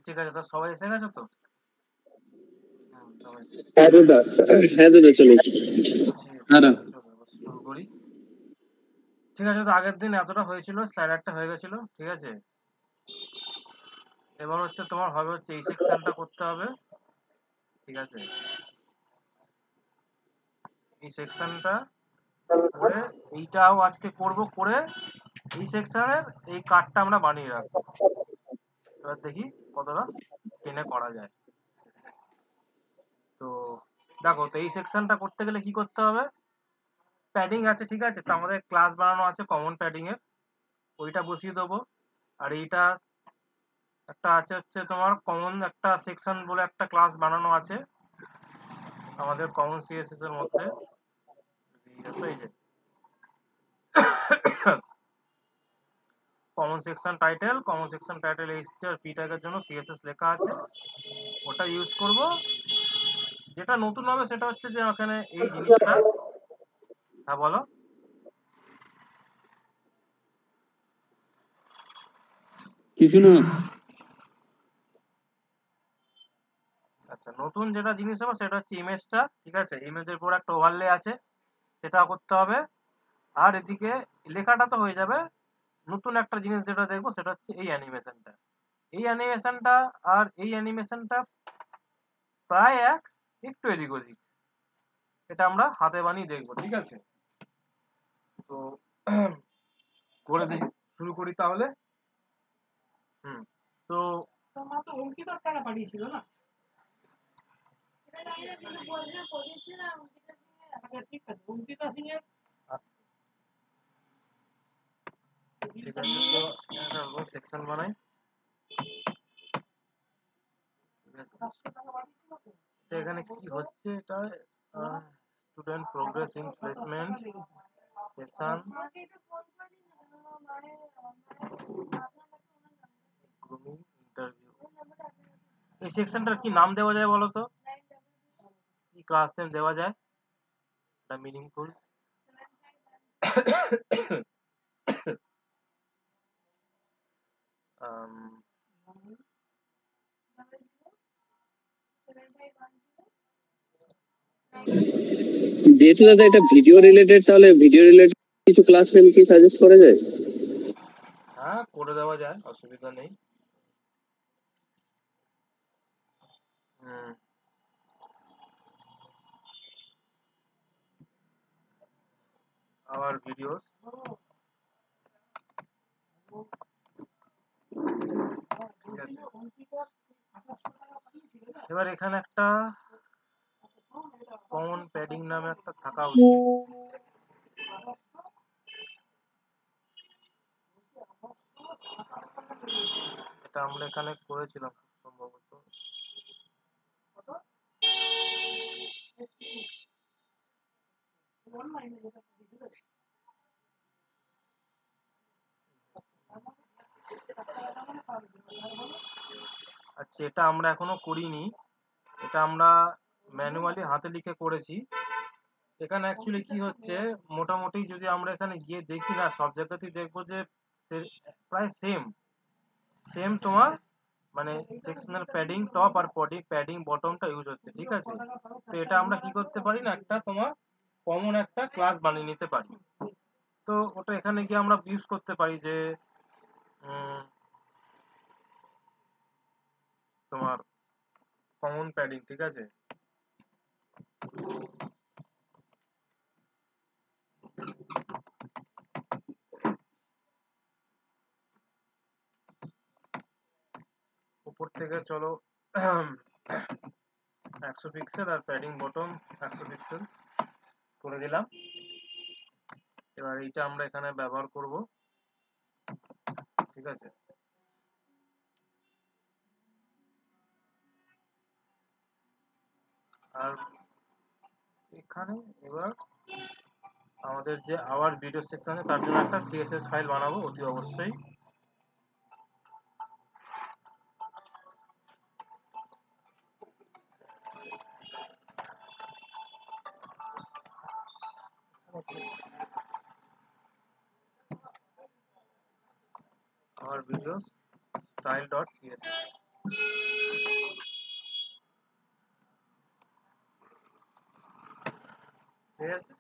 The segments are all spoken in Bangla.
ঠিক আছে, তো সবাই এসে গেছো তো? সবাই হ্যাঁ দাদা, হ্যাঁ দাদা, চলে এসেছি। হ্যাঁ দাদা। চলো এবার শুরু করি। ঠিক আছে, তো আগের দিন এতটা হয়েছিল, স্লাইডারটা হয়ে গেছিল, ঠিক আছে। এবার হচ্ছে তোমার হবে হচ্ছে এই সেকশনটা করতে হবে, ঠিক আছে। এই সেকশনটা করে এইটাও আজকে করব, করে এই সেকশনের এই কার্ডটা আমরা বানিয়ে রাখবো। এবার দেখি কতটা টেনে করা যায়। তো দেখো, তো এই সেকশনটা করতে গেলে কি করতে হবে? প্যাডিং আছে, ঠিক আছে, তো আমাদের ক্লাস বানানো আছে কমন প্যাডিং এর, ওইটা বসিয়ে দেবো। আর এইটা একটা আছে হচ্ছে তোমার কমন একটা সেকশন বলে একটা ক্লাস বানানো আছে আমাদের কমন সিএসএস এর মধ্যে। এই যে কমন সেকশন টাইটেল এইচটি আর পি ট্যাগের জন্য সিএসএস লেখা আছে, ওটা ইউজ করব। যেটা নতুন হবে সেটা হচ্ছে যে ওখানে এই জিনিসটা, হ্যাঁ বলো। কিছু না। আচ্ছা, নতুন যেটা জিনিস হবে সেটা হচ্ছে ইমেজটা, ঠিক আছে, ইমেজের উপর একটা ওভারলে আছে, সেটা করতে হবে। আর এদিকে লেখাটা তো হয়ে যাবে। নতুন একটা জিনিস যেটা দেখবো সেটা হচ্ছে এই অ্যানিমেশনটা। এই অ্যানিমেশনটা আর এই অ্যানিমেশনটা প্রায় একটু এদিক ওদিক, এটা আমরা হাতে বানিয়ে দেখবো, ঠিক আছে। তো করে দিই, শুরু করি তাহলে। তো তোমার তো অঙ্কিতার টাকা পাঠিয়েছিল না? আচ্ছা ঠিক আছে, অঙ্কিতা সিং এর ঠিক আছে, তো একটা সেকশন বানাই, ঠিক আছে। তো এখানে কি হচ্ছে, এটা student progress in placement section, grooming interview. এই সেকশনটার কি নাম দেওয়া যায় বলো তো? কি ক্লাস নেম দেওয়া যায় এটা মিনিংফুল? যেহেতু দাদা এটা ভিডিও রিলেটেড, তাহলে ভিডিও রিলেটেড কিছু ক্লাস নেম কি সাজেস্ট করা যায়? হ্যাঁ, করে দেওয়া যায়, অসুবিধা নেই। আওয়ার ভিডিওস, ঠিক আছে। এবার এখানে একটা কমন প্যাডিং নামে একটা থাকা উচিত। এটা আমরা এখানে করেছিলাম সম্ভবত। আচ্ছা, এটা আমরা এখনো করিনি, এটা আমরা ম্যানুয়ালি হাতে লিখে করেছি। এখানে অ্যাকচুয়ালি কি হচ্ছে, মোটামুটি যদি আমরা এখানে গিয়ে দেখি না, সব জায়গাতেই দেখবো যে প্রায় সেম সেম তোমার মানে সেকশনাল প্যাডিং টপ আর প্যাডিং বটমটা ইউজ হচ্ছে, ঠিক আছে। তো এটা আমরা কি করতে পারি না, একটা তোমার কমন একটা ক্লাস বানিয়ে নিতে পারি। তো ওটা এখানে গিয়ে আমরা ইউজ করতে পারি যে তোমার কমন প্যাডিং, ঠিক আছে। উপর থেকে চলো 100 পিক্সেল আর প্যাডিং বটম 100 পিক্সেল করে দিলাম। এবার এইটা আমরা এখানে ব্যবহার করব, ঠিক আছে। আর এখানে এবার আমাদের যে আওয়ার ভিডিও সেকশন আছে তার জন্য একটা সিএসএস ফাইল বানাবো অতি অবশ্যই। Hour video style dot CSS, ঠিক আছে,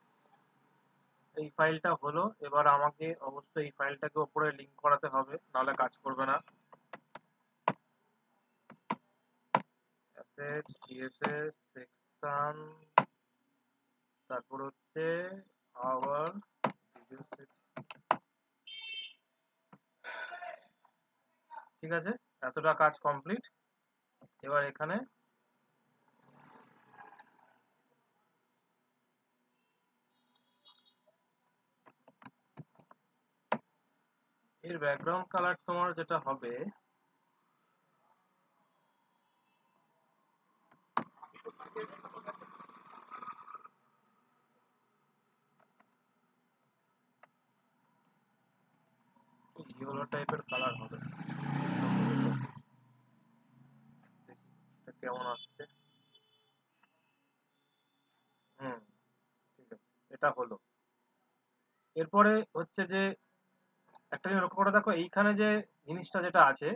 এই ফাইলটা হলো। এবার আমাকে অবশ্যই এই ফাইলটাকে উপরে লিংক করাতে হবে, নাহলে কাজ করবে না। অ্যাসেট, সিএসএস, সেকশন, তারপর হচ্ছে আওয়ার, ঠিক আছে, এতটা কাজ কমপ্লিট। এবার এখানে এর ব্যাকগ্রাউন্ড কালার তোমার যেটা হবে, ইয়েলো টাইপের কালার হবে। দেখি এটা কেমন আসছে। হুম, ঠিক আছে, এটা হলো। এরপরে হচ্ছে যে একটা জিনিস লক্ষ্য করে দেখো, এইখানে যে জিনিসটা যেটা আছে,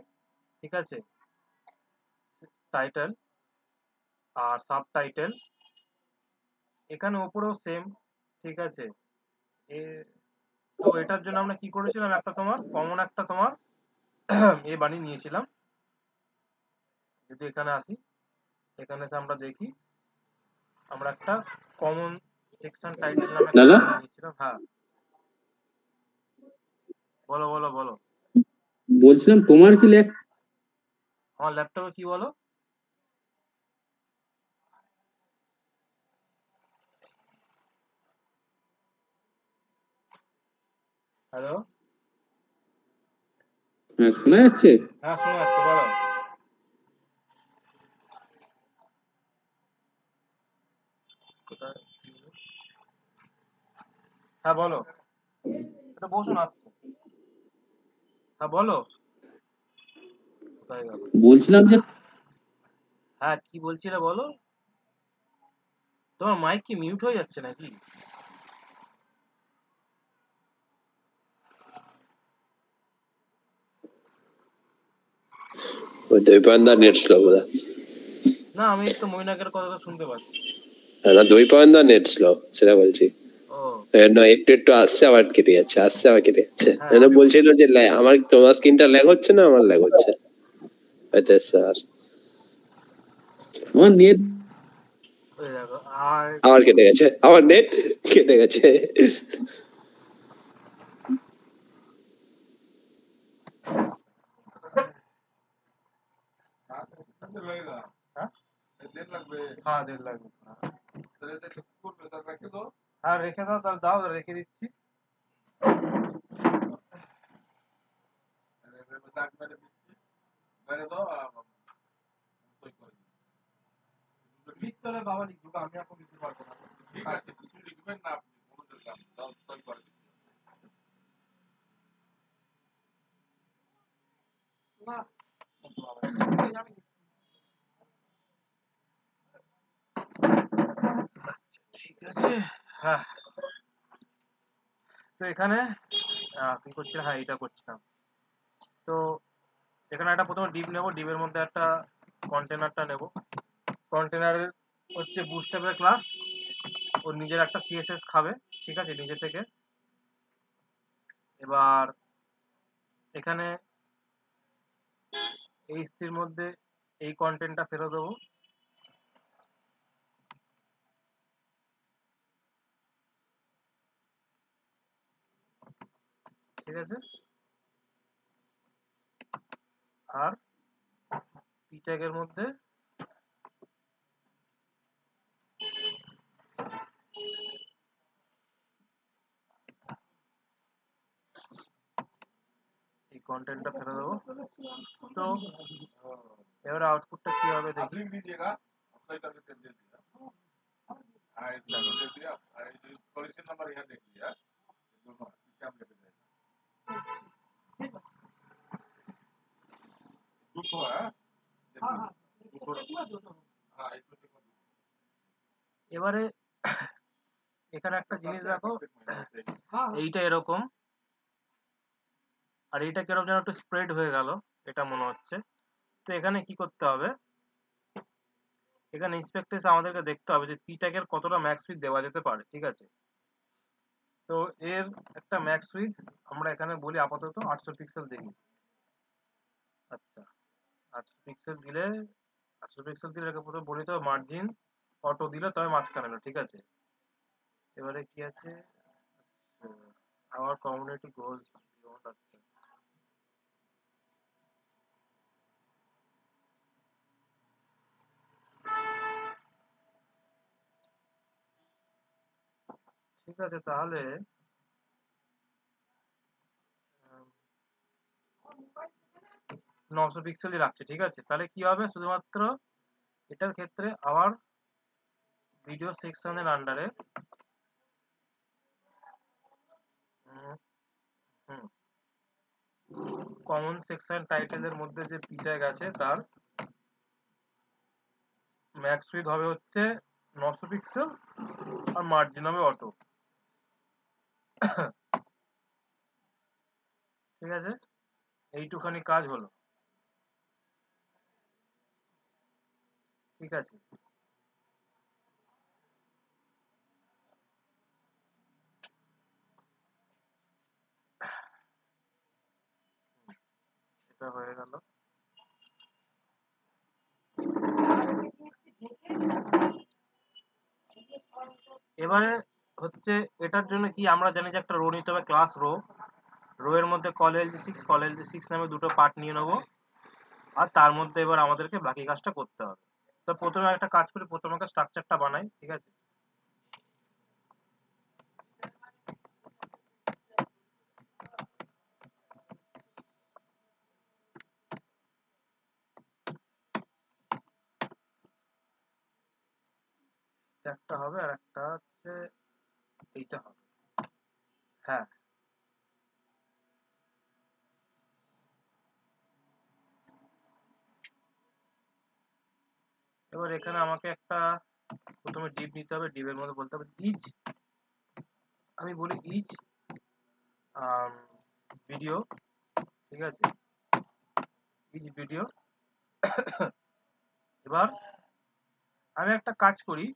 ঠিক আছে, টাইটেল আর সাব টাইটেল, এখানে উপরেও সেম, ঠিক আছে। এ তো এটার জন্য আমরা কি করেছিলাম, একটা তোমার কমন একটা তোমার এ বানিয়ে নিয়েছিলাম। যদি এখানে আসি, এখানে এসে আমরা দেখি, আমরা একটা কমন সেকশন টাইটেল নামে একটা দাদা বানিয়ে নিয়েছিলাম। হ্যাঁ, বলো বলো বলো। বলছিলাম তোমার কি লেখ আমার ল্যাপটপে কি বলো? হ্যালো, হ্যাঁ শোনা যাচ্ছে? হ্যাঁ শোনা যাচ্ছে, বলো। কোথায়? হ্যাঁ বলো, এটা বসুন, আসছে। হ্যাঁ বলো, কোথায় গেল? বলছিলাম যে হ্যাঁ কি বলছিলে বলো। তোমার মাইক কি মিউট হয়ে যাচ্ছে নাকি? ওই দৈপায়নদার নেট স্লো বোধ হয়। না, আমি তো মৈনাকের কথা শুনতে পাচ্ছি। না, দৈপায়নদার নেট স্লো, সেটা বলছি। ও না, একটু একটু আসছে আবার কেটে যাচ্ছে, আসছে আবার কেটে যাচ্ছে। হ্যাঁ, আমি বলছিল যে আমার তোমার স্ক্রিনটা ল্যাগ হচ্ছে না, আমার ল্যাগ হচ্ছে। স্যার আমার নেট ওই দেখো, আর আবার কেটে গেছে, আমার নেট কেটে গেছে। হ্যাঁ হ্যাঁ 1.5 লাগবে। হ্যাঁ রেখে দাও, তাহলে দাও, রেখে দিচ্ছি। লিখতে বাবা লিখবো, আমি এখন লিখতে পারবো না। ঠিক আছে, কিছু লিখবেন না আপনি, না আচ্ছা ঠিক আছে। হ্যাঁ, তো এখানে কি করছিলাম, হ্যাঁ এটা করছিলাম। তো এখানে একটা প্রথমে ডিপ নেব, ডিপের মধ্যে একটা কন্টেনারটা নেব। কন্টেনারের হচ্ছে বুটস্ট্র্যাপের ক্লাস, ওর নিজের একটা সিএসএস খাবে, ঠিক আছে, নিজে থেকে। এবার এখানে এই স্থির মধ্যে এই কন্টেন্টটা ফেলে দেবো, ঠিক আছে। আর পি ট্যাগের মধ্যে এই কন্টেন্টটা ফেলে দেবো। তো এবার আউটপুটটা কি হবে দেখি। এবারে এখানে একটা জিনিস দেখো, এইটা এরকম, আর এইটা কেরকম যেন একটু স্প্রেড হয়ে গেল, এটা মনে হচ্ছে। তো এখানে কি করতে হবে, এখানে ইন্সপেক্টে আমাদেরকে দেখতে হবে যে পি ট্যাগের কতটা ম্যাক্স উইথ দেওয়া যেতে পারে, ঠিক আছে। তো এর একটা ম্যাক্স উইথ আমরা এখানে বলি আপাতত 800 পিক্সেল দেখি। আচ্ছা 800 পিক্সেল দিলে 800 পিক্সেল দিলে এটাকে প্রথমে বলি তো মার্জিন অটো দিলে তবে মাঝখানে এলো, ঠিক আছে। এবারে কি আছে, আওয়ার কমিউনিটি গোজ বিয়ন্ড। আচ্ছা ঠিক আছে, তাহলে 900 পিক্সেলই রাখছে, ঠিক আছে। তাহলে কি হবে, শুধুমাত্র এটার ক্ষেত্রে আবার ভিডিও সেকশনের আন্ডারে কমন সেকশন টাইটেলের মধ্যে যে পি ট্যাগ আছে তার ম্যাক্স উইথ হবে হচ্ছে 900 পিক্সেল আর মার্জিন হবে অটো, ঠিক আছে। এইটুখানি কাজ হলো, ঠিক আছে। এটা হয়ে গেল। এবারে হচ্ছে এটার জন্য কি আমরা জানি যে একটা রো নিতে হবে, ক্লাস রো। রো এর মধ্যে কল নামে দুটো পার্ট নিয়ে নেবো, আর তার মধ্যে এবার আমাদেরকে বাকি কাজটা করতে হবে। তো প্রথমে একটা কাজ করি, প্রথমে একটা স্ট্রাকচারটা বানাই, ঠিক আছে। একটা হবে আর একটা হচ্ছে এইটা হবে, হ্যাঁ। এবার এখানে আমাকে একটা প্রথমে ডিভ নিতে হবে, ডিভের মধ্যে বলতে হবে ইচ, আমি বলি ইচ ভিডিও, ঠিক আছে, ইচ ভিডিও। এবার আমি একটা কাজ করি,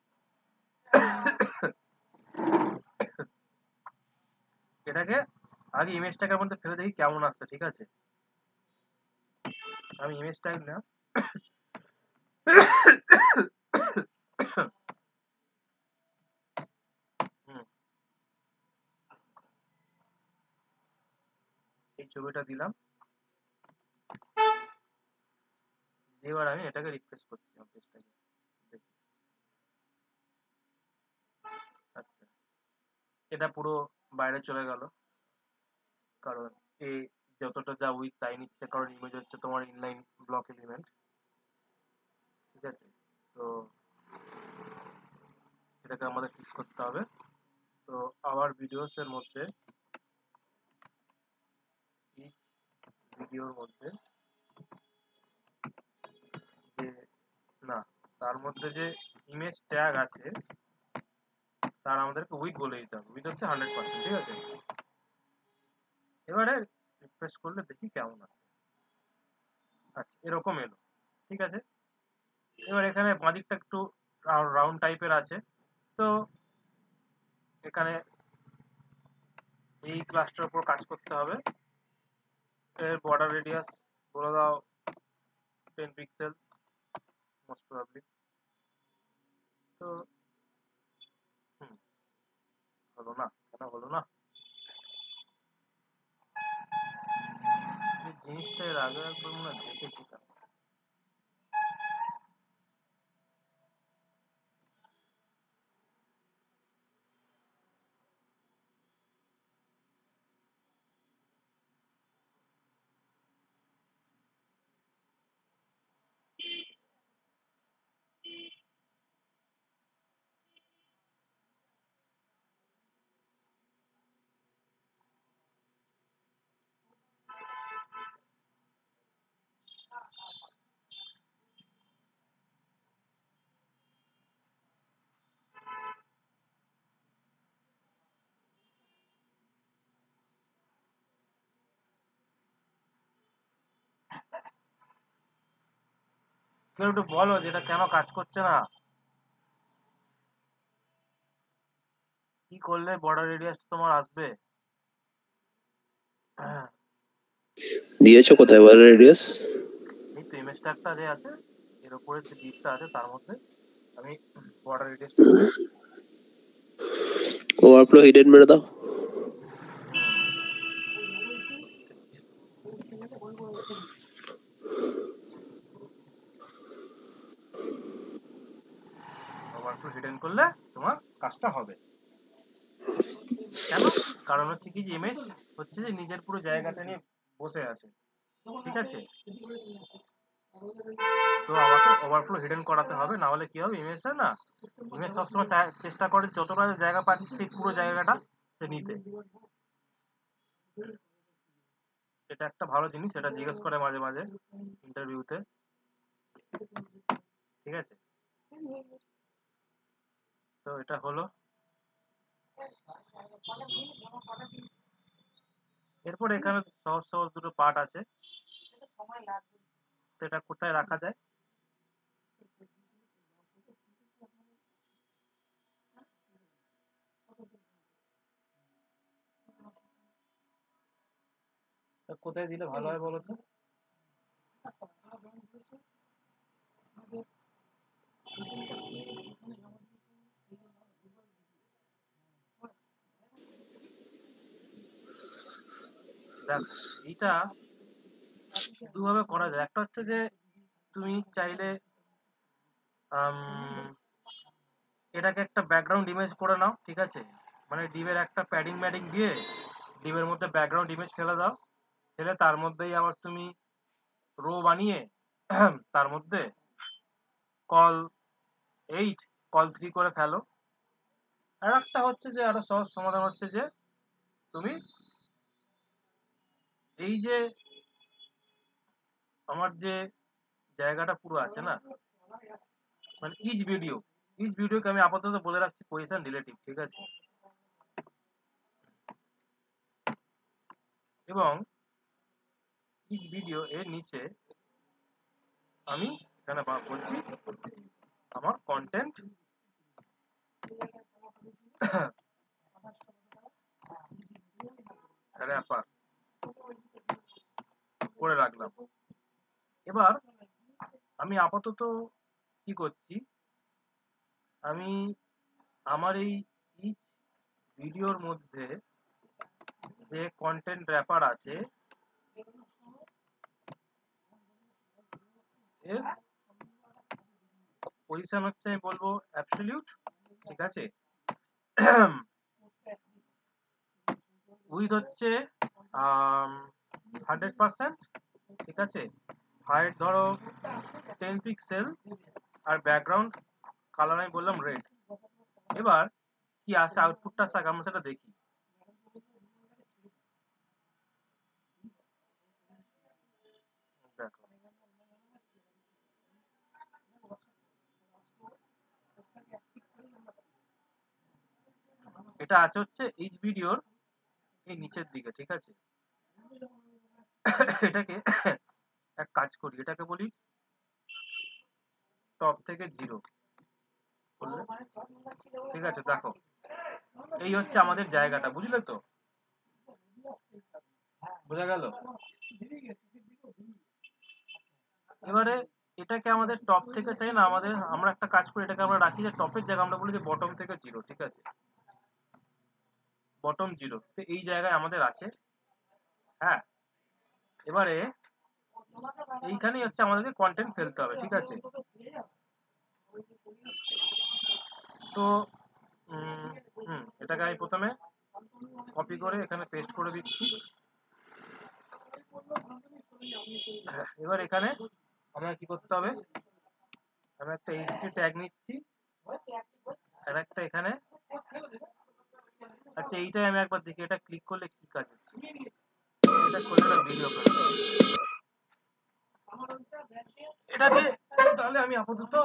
এটাকে আগে ইমেজ ট্যাগের মধ্যে ফেলে দেখি কেমন আসছে, ঠিক আছে। আমি ইমেজ ট্যাগ না এই ছবিটা দিলাম, এবার আমি এটাকে রিফ্রেশ করছি পেজটাকে, দেখি। আচ্ছা এটা পুরো বাইরে চলে গেল, কারণ এই যতটা যা উইথ তাই নিচ্ছে, কারণ ইমেজ হচ্ছে তোমার ইনলাইন ব্লক এলিমেন্ট, ঠিক আছে। তো এটাকে আমাদের ফিক্স করতে হবে। তো আবার ভিডিওস এর মধ্যে ইচ ভিডিওর মধ্যে যে না, তার মধ্যে যে ইমেজ ট্যাগ আছে তার আমাদেরকে উইথ বলে দিতে হবে, উইথ হচ্ছে 100%, ঠিক আছে। এবারে রিফ্রেশ করলে দেখি কেমন আছে। আচ্ছা এরকম এলো, ঠিক আছে। এবার এখানে বাঁদিকটা একটু রাউন্ড টাইপের আছে, তো এখানে এই ক্লাসটার উপর কাজ করতে হবে। এর বর্ডার রেডিয়াস বলে দাও 10 পিক্সেল মোস্ট প্রবাবলি। তো হলো না, কেন হলো না, এই জিনিসটা এর আগে একবার মনে হয় দেখেছিলাম। কেউ একটু বলো যে এটা কেন কাজ করছে না, কি করলে বর্ডার রেডিয়াস তোমার আসবে। দিয়েছো কোথায় বল রেডিয়াস? এই তো ইমেজ ট্যাগটা যে আছে এর উপরে যে দিকটা আছে তার মধ্যে আমি বর্ডার রেডিয়াস ওভারফ্লো হিডেন মেরে দাও। ওভারফ্লো হিডেন করলে তোমার কাজটা হবে। কেন? কারণ হচ্ছে কি যে ইমেজ হচ্ছে যে নিজের পুরো জায়গাটা নিয়ে বসে আছে, ঠিক আছে? তো আমাকে ওভারফ্লো হিডেন করাতে হবে, না হলে কি হবে ইমেজটা না, ইমেজ সবসময় চেষ্টা করে যতটা জায়গা পাচ্ছে সেই পুরো জায়গাটা সে নিতে। এটা একটা ভালো জিনিস, এটা জিজ্ঞেস করে মাঝে মাঝে ইন্টারভিউতে, ঠিক আছে? তো এটা হলো। এরপর এখানে সহজ সহজ দুটো পার্ট আছে, তো এটা কোথায় রাখা যায়? তা কোথায় দিলে ভালো হয় বলো তো? দেখো এইটা দুভাবে করা যায়। একটা হচ্ছে যে তুমি চাইলে এটাকে একটা ব্যাকগ্রাউন্ড ইমেজ করে নাও, ঠিক আছে? মানে ডিমের একটা প্যাডিং ম্যাডিং দিয়ে ডিমের মধ্যে ব্যাকগ্রাউন্ড ইমেজ ফেলে দাও, ফেলে তার মধ্যেই আবার তুমি রো বানিয়ে তার মধ্যে কল 8 কল 3 করে ফেলো। আর একটা হচ্ছে যে আরো সহজ সমাধান হচ্ছে যে তুমি এই যে আমার যে জায়গাটা পুরো আছে না, মানে ইচ ভিডিওকে আমি আপাতত বলে রাখছি পজিশন রিলেটিভ, ঠিক আছে? এবং ইচ ভিডিও এর নিচে আমি এখানে বলছি আমার কন্টেন্ট র্যাপার করে রাখলাম। এবার আমি আপাতত কি করছি, আমি আমার এই ইচ ভিডিওর মধ্যে যে কন্টেন্ট র্যাপার আছে এর পজিশন হচ্ছে আমি বলবো অ্যাবসলিউট, ঠিক আছে? উইথ হচ্ছে 100%, ঠিক আছে? হাইট ধরো 10 পিক্সেল, আর ব্যাকগ্রাউন্ড কালার আমি বললাম রেড। এবার কি আসে আউটপুটটা আসে আমরা সেটা দেখি। দেখো এটা আছে হচ্ছে এইচ ভিডিওর এই নিচের দিকে, ঠিক আছে? এটাকে এক কাজ করি, এটাকে বলি টপ থেকে 0 করলে, ঠিক আছে? দেখো এই হচ্ছে আমাদের জায়গাটা, বুঝলে তো? বোঝা গেল? এবারে এটাকে আমাদের টপ থেকে চাই না, আমাদের আমরা একটা কাজ করি, এটাকে আমরা রাখি যে টপের জায়গা আমরা বলি যে বটম থেকে 0, ঠিক আছে? বটম 0 তো এই জায়গায় আমাদের আছে। হ্যাঁ, এবারে এইখানেই হচ্ছে আমাদের কন্টেন্ট ফেলতে হবে, ঠিক আছে? তো এটাকে আমি প্রথমে কপি করে এখানে পেস্ট করে দিচ্ছি। এবার এখানে আমার কি করতে হবে, আমি একটা এইচটি ট্যাগ নিচ্ছি আর একটা এখানে। আচ্ছা এইটাই আমি একবার দেখি এটা ক্লিক করলে কি কাজ হচ্ছে। এটা করলে একটা ভিডিও করে এটাকে, তাহলে আমি আপাতত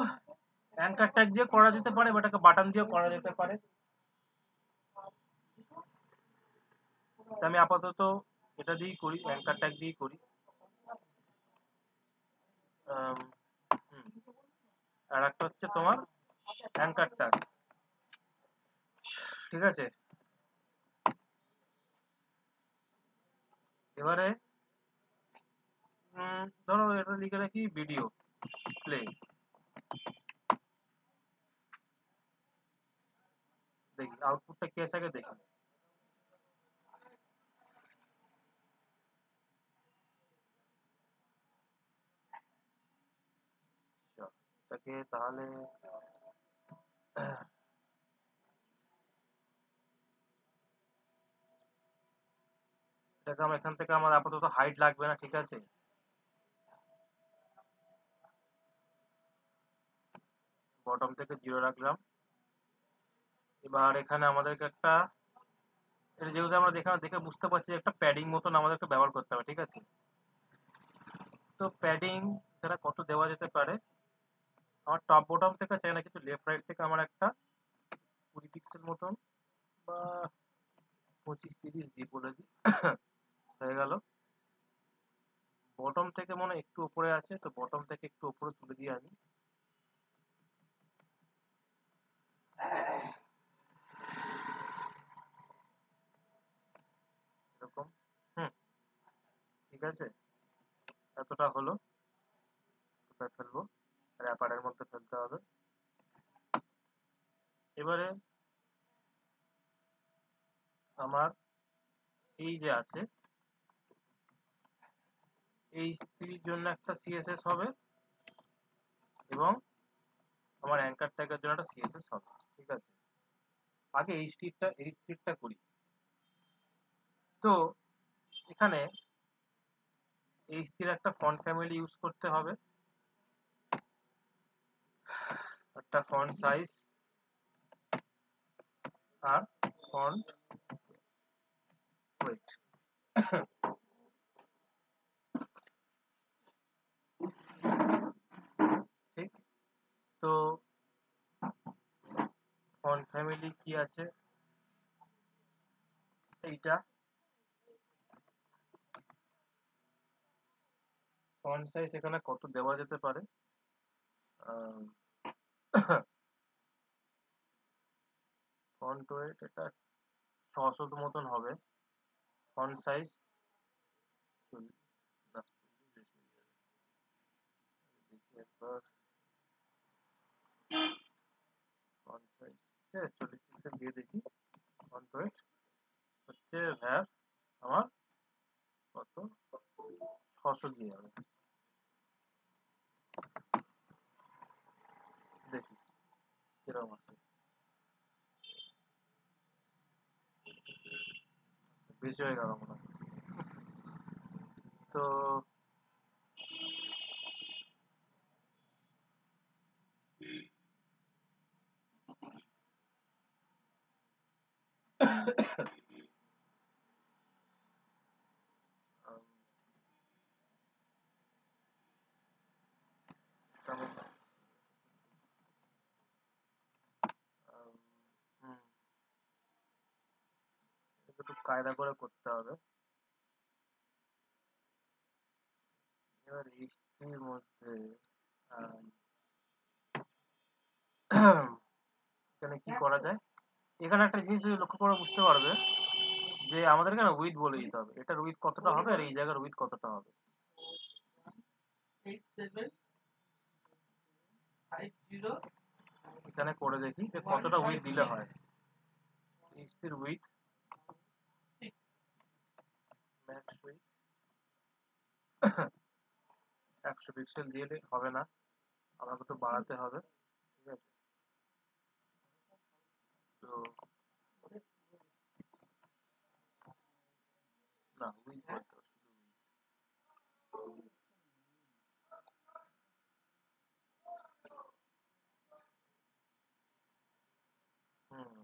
অ্যাঙ্কার ট্যাগ দিয়ে করা যেতে পারে বা এটাকে বাটন দিয়ে করা যেতে পারে। আমি আপাতত এটা দিয়েই করি, অ্যাঙ্কার ট্যাগ দিয়েই করি। আর একটা হচ্ছে তোমার অ্যাঙ্কারটা, ঠিক আছে। এবারে ধরো এটা লিখে রাখি ভিডিও প্লে, দেখি আউটপুটটা কি আছে আগে দেখি। এটাকে তাহলে এটাকে আমরা এখান থেকে, আমার আপাতত হাইট লাগবে না, ঠিক আছে। বটম থেকে 0 রাখলাম। এবার এখানে আমাদেরকে একটা, এটা যেহেতু আমরা দেখে বুঝতে পারছি একটা প্যাডিং মতন আমাদেরকে ব্যবহার করতে হবে, ঠিক আছে। তো প্যাডিং এখানে কত দেওয়া যেতে পারে, আমার টপ বটম থেকে চাই না, কিন্তু লেফট রাইট থেকে আমার একটা 20 পিক্সেল মতন বা 25-30 দিয়ে বলে দিই, হয়ে গেল। বটম থেকে মনে হয় একটু উপরে আছে, তো বটম থেকে একটু উপরে তুলে দিই আমি। এরকম, ঠিক আছে, এতটা হলো। কোথায় ফেলবো, র্যাপারের মধ্যে ফেলতে হবে। এবারে আমার এই যে আছে, এই স্ত্রীর জন্য একটা সিএসএস হবে এবং আমার অ্যাঙ্কার ট্যাগের জন্য একটা সিএসএস হবে, ঠিক আছে। আগে এই স্ত্রীরটা করি। তো এখানে এই স্ত্রীর একটা ফন্ট ফ্যামিলি ইউজ করতে হবে, একটা ফন্ট সাইজ আর ফন্ট ওয়েট, ঠিক। তো ফন্ট ফ্যামিলি কি আছে, এইটা। ফন্ট সাইজ এখানে কত দেওয়া যেতে পারে, ফন্ট ওয়েট এটা 600 মতন হবে। ফন্ট সাইজ দেখি একবার, ফন্ট সাইজ 40 পিক্সেল দিয়ে দেখি। ফন্ট ওয়েট হচ্ছে ভ্যার আমার কত, 600 দিয়ে হবে, দেখি কিরকম আছে। বেশি হয়ে গেল মনে হয়। তো একটু কায়দা করে করতে হবে। এবার হিস্ট্রির মধ্যে এখানে কি করা যায়, এখানে একটা জিনিস যদি লক্ষ্য করে বুঝতে পারবে যে আমাদের এখানে উইথ বলে দিতে হবে, এটার উইথ কতটা হবে আর এই জায়গার উইথ কতটা হবে। 8750 এখানে করে দেখি যে কতটা উইথ দিলে হয়। হিস্ট্রির উইথ, ম্যাক্স উইথ 100 পিক্সেল দিয়ে হবে না, আমাকে তো বাড়াতে হবে, ঠিক আছে। তো না, উইথ বলতে হবে, শুধু width। হুম,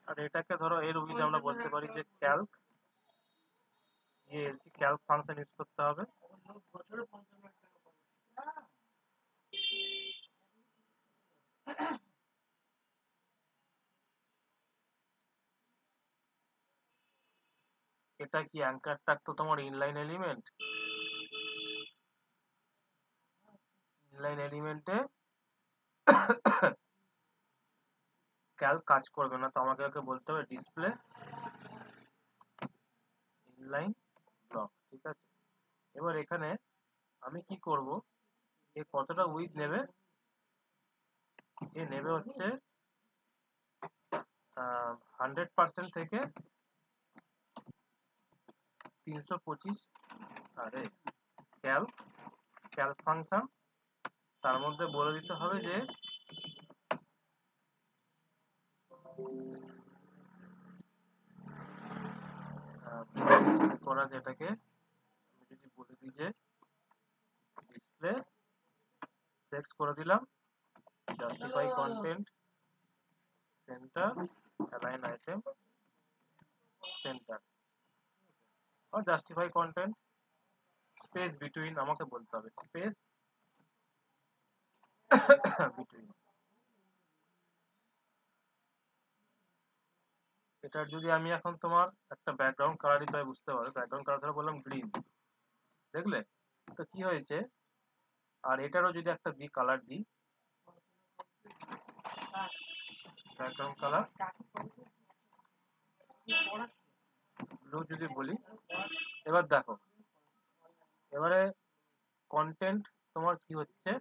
আর এটাকে ধরো এর উইথ আমরা বলতে পারি যে ক্যালক, ক্যালক ফাংশন ইউজ করতে হবে। বছরে 55 টাকা পাবে। এটা কি অ্যাঙ্কার ট্যাগ তো তোমার ইনলাইন এলিমেন্ট, ইনলাইন এলিমেন্টে ক্যালক কাজ করবে না, তো আমাকে ওকে বলতে হবে ডিসপ্লে ইনলাইন ব্লক। ঠিক আছে, এবার এখানে আমি কি করব, এ কতটা উইথ নেবে, এ নেবে হচ্ছে 100% থেকে 325। আরে ক্যালক ক্যালক ফাংশন, তার মধ্যে বলে দিতে হবে যে করা যেটাকে আমি যদি বলে দিই যে ডিসপ্লে টেক্সট করে দিলাম justify content center align item center, আর জাস্টিফাই কন্টেন্ট স্পেস বিটুইন, আমাকে বলতে হবে স্পেস বিটুইন। এটার যদি আমি এখন তোমার একটা ব্যাকগ্রাউন্ড কালার দিতে হয়, বুঝতে পারো ব্যাকগ্রাউন্ড কালার ধরে বললাম গ্রিন, দেখলে তো কি হয়েছে। আর এটারও যদি একটা দিই কালার দিই, ব্যাকগ্রাউন্ড কালার ব্লু যদি বলি, এবার দেখো এবারে কন্টেন্ট তোমার কি হচ্ছে,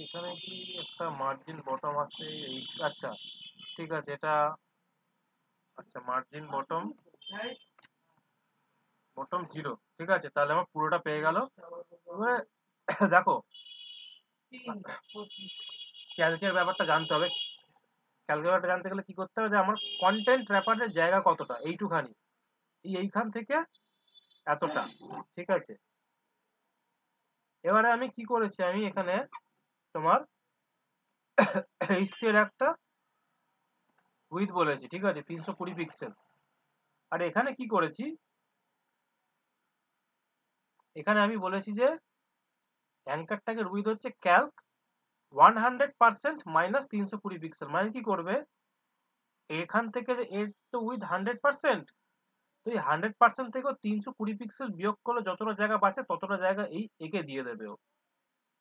এখানে কি একটা মার্জিন বটম আছে এই, আচ্ছা ঠিক আছে এটা, আচ্ছা মার্জিন বটম বটম 0, ঠিক আছে তাহলে আমার পুরোটা পেয়ে গেল। এবারে দেখো ক্যালকের ব্যাপারটা জানতে হবে, ক্যালকের ব্যাপারটা জানতে গেলে কি করতে হবে, যে আমার কন্টেন্ট র্যাপারের জায়গা কতটা, এইটুখানি, এইখান থেকে এতটা, ঠিক আছে। এবারে আমি কি করেছি, আমি এখানে তোমার এইচসি এর একটা উইথ বলেছি, ঠিক আছে 320 পিক্সেল। আর এখানে কি করেছি, এখানে আমি বলেছি যে অ্যাঙ্কার ট্যাগের উইথ হচ্ছে ক্যালক 100% মাইনাস 320 পিক্সেল, মানে কি করবে, এখান থেকে যে এর তো উইথ 100%, তো এই 100% থেকেও 320 পিক্সেল বিয়োগ করলে যতটা জায়গা বাঁচে ততটা জায়গা এই একে দিয়ে দেবে, ও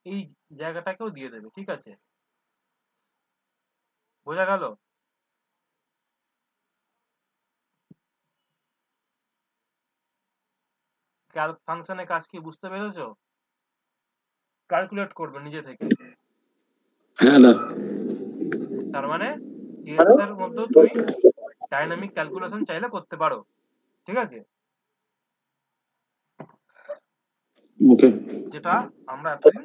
এই জায়গাটাকেও দিয়ে দেবে, ঠিক আছে, বোঝা গেল। ক্যালক ফাংশনের কাজ কি বুঝতে পেরেছো, ক্যালকুলেট করবে নিজে থেকে, হ্যাঁ না, তার মানে টিএলএস এর মধ্যে তুমি ডাইনামিক ক্যালকুলেশন চাইলে করতে পারো, ঠিক আছে, ওকে। যেটা আমরা এতদিন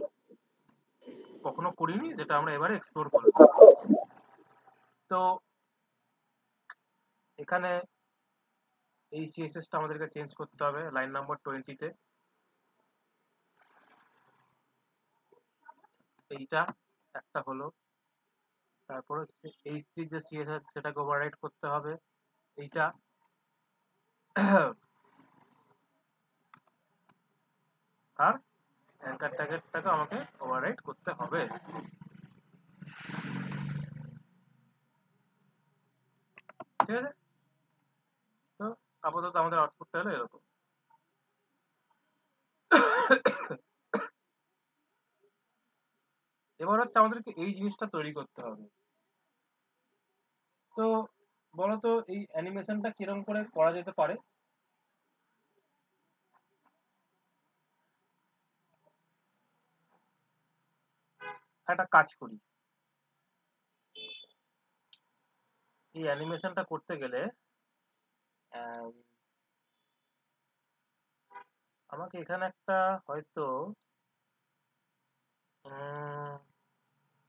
কখনো করিনি, যেটা আমরা এবারে এক্সপ্লোর করব। তো এখানে এই সিএসএস টা আমাদেরকে চেঞ্জ করতে হবে লাইন নাম্বার 20 তে, এইটা একটা হলো, তারপর হচ্ছে H3 যে সিএসএস সেটাকে ওভাররাইট করতে হবে, এইটা আর অ্যাঙ্কার ট্যাগেরটাকে আমাকে ওভাররাইট করতে হবে, ঠিক আছে। তো আপাতত আমাদের আউটপুটটা হলো এরকম। এবার হচ্ছে আমাদেরকে এই জিনিসটা তৈরি করতে হবে। তো বলতো এই অ্যানিমেশনটা কিরকম করে করা যেতে পারে। একটা কাজ করি, এই অ্যানিমেশনটা করতে গেলে আম, আমাকে এখানে একটা হয়তো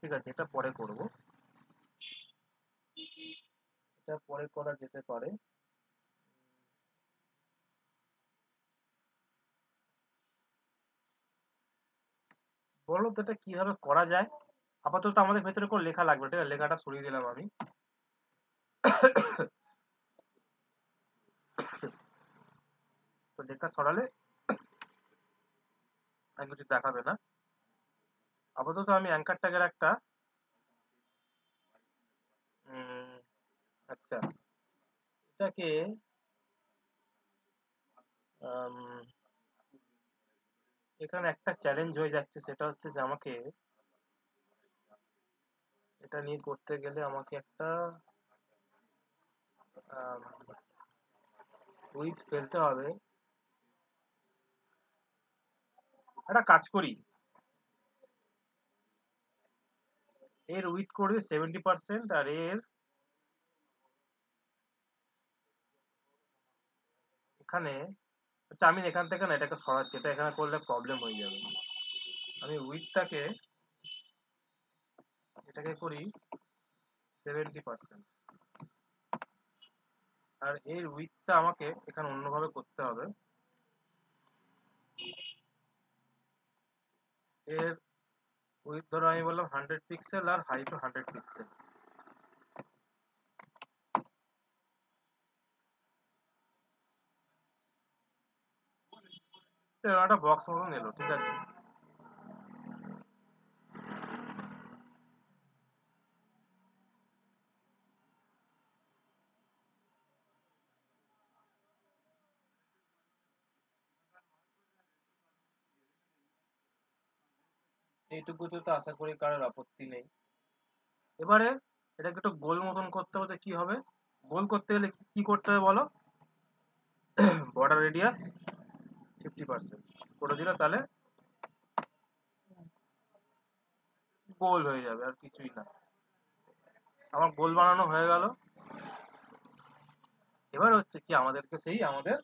ঠিক আছে এটা পরে করব, এটা পরে করা যেতে পারে। বলো তো এটা কিভাবে করা যায়। আপাতত আমাদের ভেতরে কোনো লেখা লাগবে, ঠিক আছে লেখাটা সরিয়ে দিলাম আমি। তো লেখা সরালে আর কিছু দেখাবে না। আপাতত আমি অ্যাঙ্কার ট্যাগের একটা আচ্ছা, এটাকে এখানে একটা চ্যালেঞ্জ হয়ে যাচ্ছে, সেটা হচ্ছে যে আমাকে এটা নিয়ে করতে গেলে আমাকে একটা উইথ ফেলতে হবে। একটা কাজ করি, এর উইথ করবে 70% আর এর এখানে আচ্ছা, আমি এখান থেকে না এটাকে সরাচ্ছি, এটা এখানে করলে প্রবলেম হয়ে যাবে। আমি উইথটাকে এটাকে করি 70%, আর এর উইথটা আমাকে এখানে অন্যভাবে করতে হবে। এর উইথ ধরো আমি বললাম 100 পিক্সেল আর হাইট 100 পিক্সেল। তো একটা বক্স মতন এলো, ঠিক আছে। এইটুকুতে তো আশা করি কারোর আপত্তি নেই। এবারে এটাকে একটু গোল মতন করতে হবে, কি হবে? গোল করতে গেলে কি করতে হবে বলো? বর্ডার রেডিয়াস 50% করে দিলে তাহলে গোল হয়ে যাবে, আর কিছুই না। আমার গোল বানানো হয়ে গেল। এবার হচ্ছে কি আমাদেরকে সেই আমাদের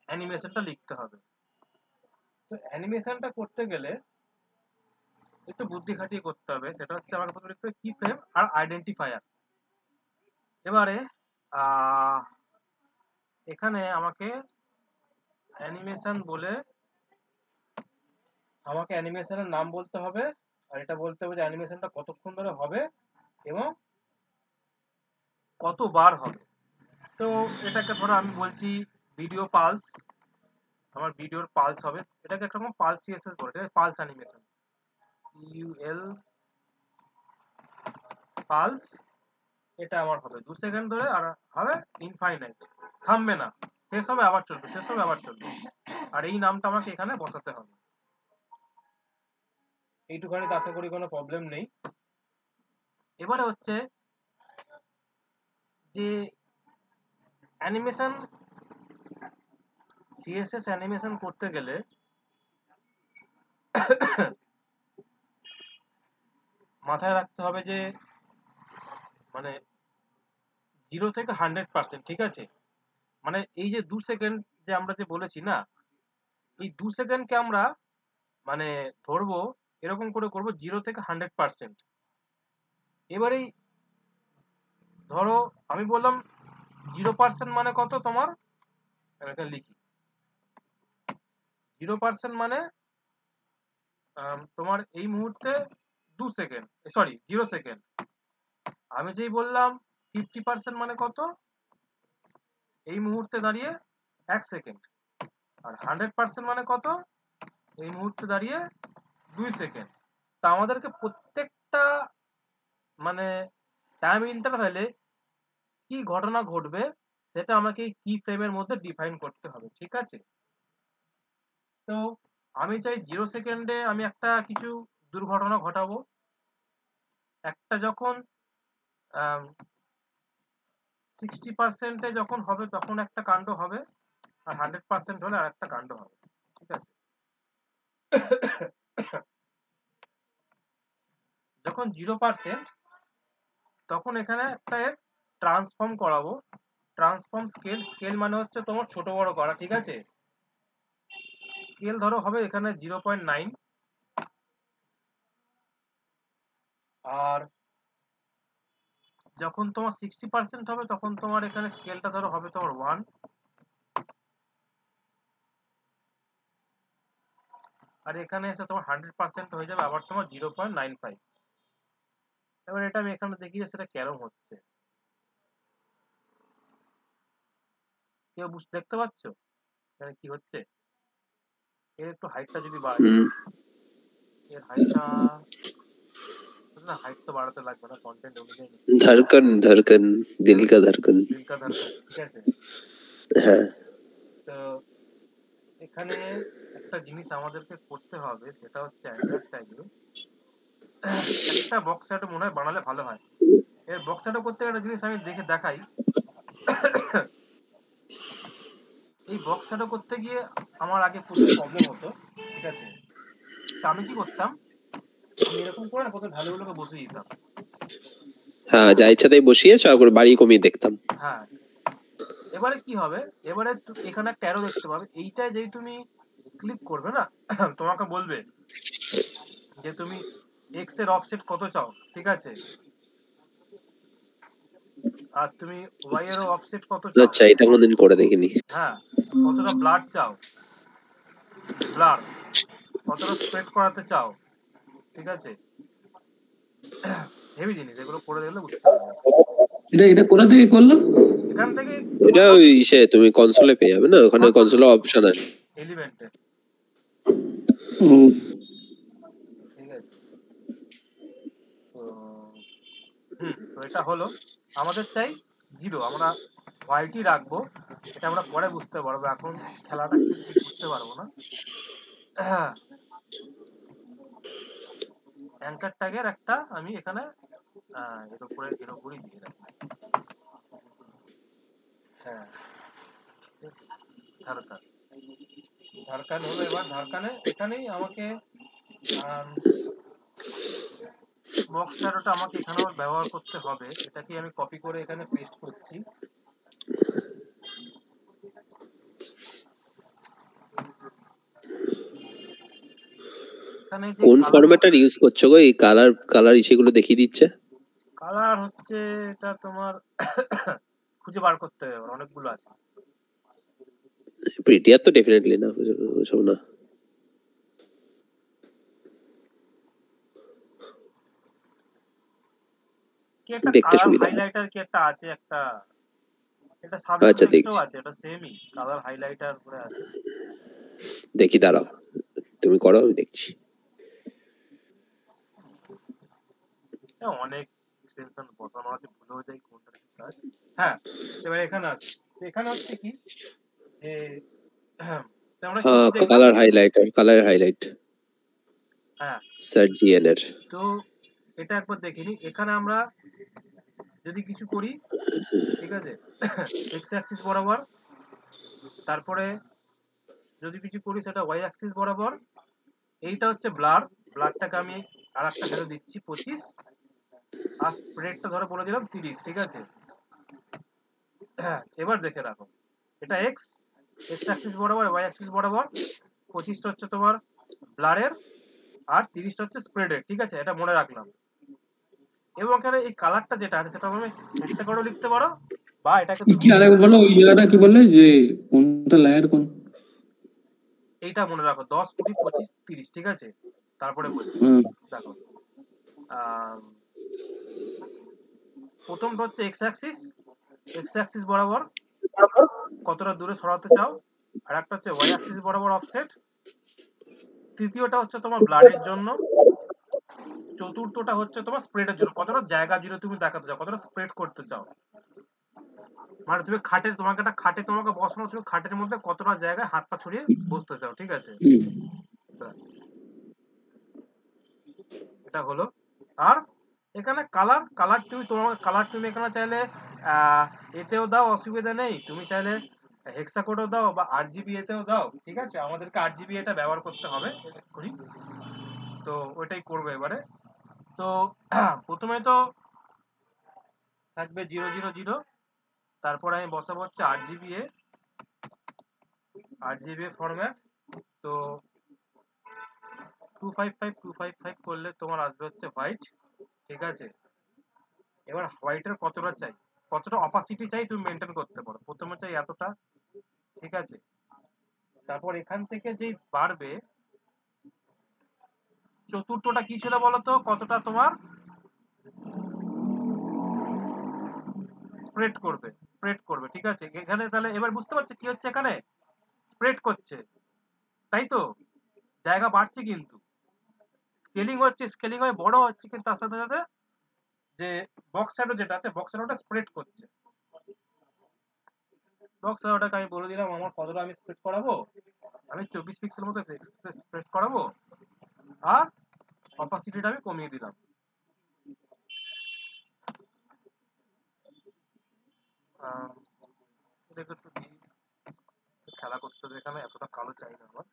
অ্যানিমেশনটা লিখতে হবে। তো অ্যানিমেশনটা করতে গেলে একটু বুদ্ধি খাটিয়ে করতে হবে। সেটা হচ্ছে আমাকে প্রথমে লিখতে হবে কি ফ্রেম আর আইডেন্টিফায়ার। এবারে এখানে আমাকে অ্যানিমেশন বলে আমাকে অ্যানিমেশনের নাম বলতে হবে, আর এটা বলতে হবে যে অ্যানিমেশনটা কতক্ষণ ধরে হবে এবং কতবার হবে। তো এটাকে ধরো আমি বলছি ভিডিও পালস, আমার ভিডিওর পালস হবে, এটাকে একটা রকম পালস সিএসএস বলে, ঠিক আছে? পালস অ্যানিমেশন, ইউএল পালস, এটা আমার হবে 2 সেকেন্ড ধরে, আর হবে ইনফাইনাইট, থামবে না, শেষ হবে আবার চলবে, শেষ হবে আবার চলবে। আর এই নামটা আমাকে এখানে বসাতে হবে। এইটুখানি তো আশা করি কোনো প্রবলেম নেই। এবারে হচ্ছে যে অ্যানিমেশন, সিএসএস অ্যানিমেশন করতে গেলে মাথায় রাখতে হবে যে মানে 0 থেকে 100%, ঠিক আছে? মানে এই যে 2 সেকেন্ড যে আমরা যে বলেছি না, এই 2 সেকেন্ডকে আমরা মানে ধরবো এরকম করে করবো 0 থেকে 100%। এবারেই ধরো আমি বললাম 0% মানে কত তোমার, আমি এখানে লিখি 0% মানে তোমার এই মুহূর্তে 2 সেকেন্ড, সরি 0 সেকেন্ড। আমি যেই বললাম 50% মানে কত, এই মুহূর্তে দাঁড়িয়ে 1 সেকেন্ড। আর 100% মানে কত, এই মুহূর্তে দাঁড়িয়ে 2 সেকেন্ড। তা আমাদেরকে প্রত্যেকটা মানে টাইম ইন্টারভ্যালে কি ঘটনা ঘটবে সেটা আমাকে এই কি ফ্রেমের মধ্যে ডিফাইন করতে হবে, ঠিক আছে? তো আমি চাই 0 সেকেন্ডে আমি একটা কিছু দুর্ঘটনা ঘটাবো, একটা যখন 60%-এ যখন হবে তখন একটা কাণ্ড হবে, আর 100% হলে আর একটা কাণ্ড হবে, ঠিক আছে? যখন 0% তখন এখানে একটা এর ট্রান্সফর্ম করাবো, ট্রান্সফর্ম স্কেল, স্কেল মানে হচ্ছে তোমার ছোট বড় করা, ঠিক আছে? স্কেল ধরো হবে এখানে 0.9, আর যখন তোমার 60% হবে তখন তোমার এখানে স্কেলটা ধরো হবে তোমার 1, আর এখানে এসে তোমার 100% হয়ে যাবে আবার তোমার 0.95। এবার এটা আমি এখানে দেখি যে সেটা কেরম হচ্ছে, কেউ দেখতে পাচ্ছ এখানে কি হচ্ছে? এর একটু হাইটটা যদি বাড়াই, এর হাইটটা না হাইট তো বাড়াতে লাগবে না, কন্টেন্ট অনুযায়ী धड़कन धड़कन दिल का धड़कन। দিল কা ধড়কন, ঠিক আছে। হ্যাঁ তো এখানে একটা জিনিস আমাদেরকে করতে হবে, সেটা হচ্ছে অ্যাঙ্কার ট্যাগে একটা বক্স শ্যাডো মনে হয় বানালে ভালো হয়। এর বক্স শ্যাডো করতে একটা জিনিস আমি দেখাই। এই বক্স শ্যাডো করতে গিয়ে আমার আগে প্রচুর প্রবলেম হতো, ঠিক আছে। তা আমি কি করতাম, আমি এরকম করে না প্রথমে ভ্যালুগুলোকে বসিয়ে দিতাম। হ্যাঁ যা ইচ্ছা তাই বসিয়ে করে বাড়িয়ে কমিয়ে দেখতাম। হ্যাঁ, এবারে কি হবে, এবারে এখানে একটা অ্যারো দেখতে পাবে, এইটায় যেই তুমি ক্লিক করবে না, তোমাকে বলবে যে তুমি এক্স এর অফসেট কত চাও, ঠিক আছে, আর তুমি ওয়াই এর অফসেট কত চাও। আচ্ছা এটা কোনদিন করে দেখিনি। হ্যাঁ, কতটা ব্লাড চাও, ব্লার কতটা স্প্রেড করাতে চাও, ঠিক আছে। হেভি জিনিস, এগুলো করে দেখলে বুঝতে পারবে। এটা কোথা থেকে করলাম? এখান থেকে এটা ওই তুমি কনসোলে পেয়ে যাবে না, ওখানে কনসোলে অপশন আছে এলিমেন্টে, ঠিক আছে। তো তো এটা হলো আমাদের চাই 0, আমরা হোয়াইটই রাখবো, এটা আমরা পরে বুঝতে পারবো, এখন খেলাটা ঠিক বুঝতে পারবো না। অ্যাঙ্কার ট্যাগের একটা আমি এখানে এর উপরই দিয়ে রাখি। হ্যাঁ, ধারকান হলো। এবার ধারকানে এখানেই আমাকে বক্স শ্যাডোটা আমাকে এখানেও ব্যবহার করতে হবে। এটাকে আমি কপি করে এখানে পেস্ট করছি। কোন ফরম্যাটটা ইউজ করছো গো? এই কালার ইসেগুলো দেখিয়ে দিচ্ছে। কালার হচ্ছে এটা তোমার খুঁজে বার করতে হবে, অনেকগুলো আছে। প্রিটিয়ার তো ডেফিনেটলি না, সব না। দেখতে সুবিধা, হাইলাইটার কি একটা আছে, একটা এটা সাবজেক্টও আছে, এটা সেমই কালার হাইলাইটার করে আছে। দেখি দাঁড়াও, তুমি করো আমি দেখছি। অনেক এক্সটেনশন বসানো আছে, ভুলে হয়ে যায় কোনটা কি কাজ। হ্যাঁ, এবার এখানে আছে, এখানে হচ্ছে কি যে আমরা কি কালার হাইলাইট হ্যাঁ সার্জিএন এর। তো এটা একবার দেখিনি। এখানে আমরা যদি কিছু করি, ঠিক আছে, এক্স অ্যাক্সিস বরাবর, তারপরে যদি কিছু করি সেটা ওয়াই অ্যাক্সিস বরাবর। এইটা হচ্ছে ব্লারটাকে আমি আর একটা ভ্যালু দিচ্ছি 25, আর স্প্রেডটা ধরে বলে দিলাম 30, ঠিক আছে। এবার দেখে রাখো, এটা এক্স অ্যাক্সিস বরাবর, ওয়াই অ্যাক্সিস বরাবর, 25টা হচ্ছে তোমার ব্লারের আর 30টা হচ্ছে স্প্রেডের, ঠিক আছে। এটা মনে রাখলাম। এবং এখানে এই কালারটা যেটা আছে সেটা আমি চেষ্টা করে লিখতে পারো, বা এটাকে কি আরেকবার বলো, ওই জায়গাটা কি বললে যে কোনটা লেয়ার কোন? এইটা মনে রাখো 10, 20, 25, 30, ঠিক আছে। তারপরে বলছি, দেখো প্রথমটা হচ্ছে এক্স অ্যাক্সিস বরাবর কতটা দূরে সরাতে চাও, আর একটা হচ্ছে ওয়াই অ্যাক্সিস বরাবর অফসেট, তৃতীয়টা হচ্ছে তোমার ব্লাডের জন্য, চতুর্থটা হচ্ছে তোমার স্প্রেডের জন্য, কতটা জায়গা জুড়ে তুমি দেখাতে চাও, কতটা স্প্রেড করতে চাও। মানে তুমি তোমাকে বসানো, তুমি খাটের মধ্যে কতটা জায়গায় হাত পা ছড়িয়ে বসতে চাও, ঠিক আছে। এটা হলো। আর এখানে কালার তুমি এখানে চাইলে এতেও দাও, অসুবিধা নেই। তুমি চাইলে হেক্সাকোডও দাও বা আরজিবি এতেও দাও, ঠিক আছে। আমাদেরকে আরজিবি এটা ব্যবহার করতে হবে এক্ষুনি, তো ওইটাই করবো এবারে। তো প্রথমে তো থাকবে 000, তারপর আমি বসাবো হচ্ছে আরজিবি ফরম্যাট। তো 255 করলে তোমার আসবে হচ্ছে হোয়াইট, ঠিক আছে। এবার হোয়াইটের কতটা চাই, কতটা অপাসিটি চাই তুমি মেনটেন করতে পারো। প্রথমে চাই এতটা, ঠিক আছে। তারপর এখান থেকে যেই বাড়বে, চতুর্থটা কি ছিল বলতো, কতটা তোমার স্প্রেড করবে, ঠিক আছে। এখানে তাহলে এবার বুঝতে পারছো কি হচ্ছে, এখানে স্প্রেড করছে, তাই তো, জায়গা বাড়ছে কিন্তু স্কেলিং হয়ে বড় হচ্ছে, কিন্তু তার সাথে সাথে যে বক্স শ্যাডো যেটা আছে, বক্স শ্যাডোটা স্প্রেড করছে। বক্স শ্যাডোটাকে আমি বলে দিলাম আমার কতটা আমি স্প্রেড করাবো, আমি 24 পিক্সেল মতো স্প্রেড করাবো, আর অপাসিটিটা আমি কমিয়ে দিলাম। এটাকে একটু দিই, খেলা করতে হবে এখানে, এতটা কালো চাই না আমার।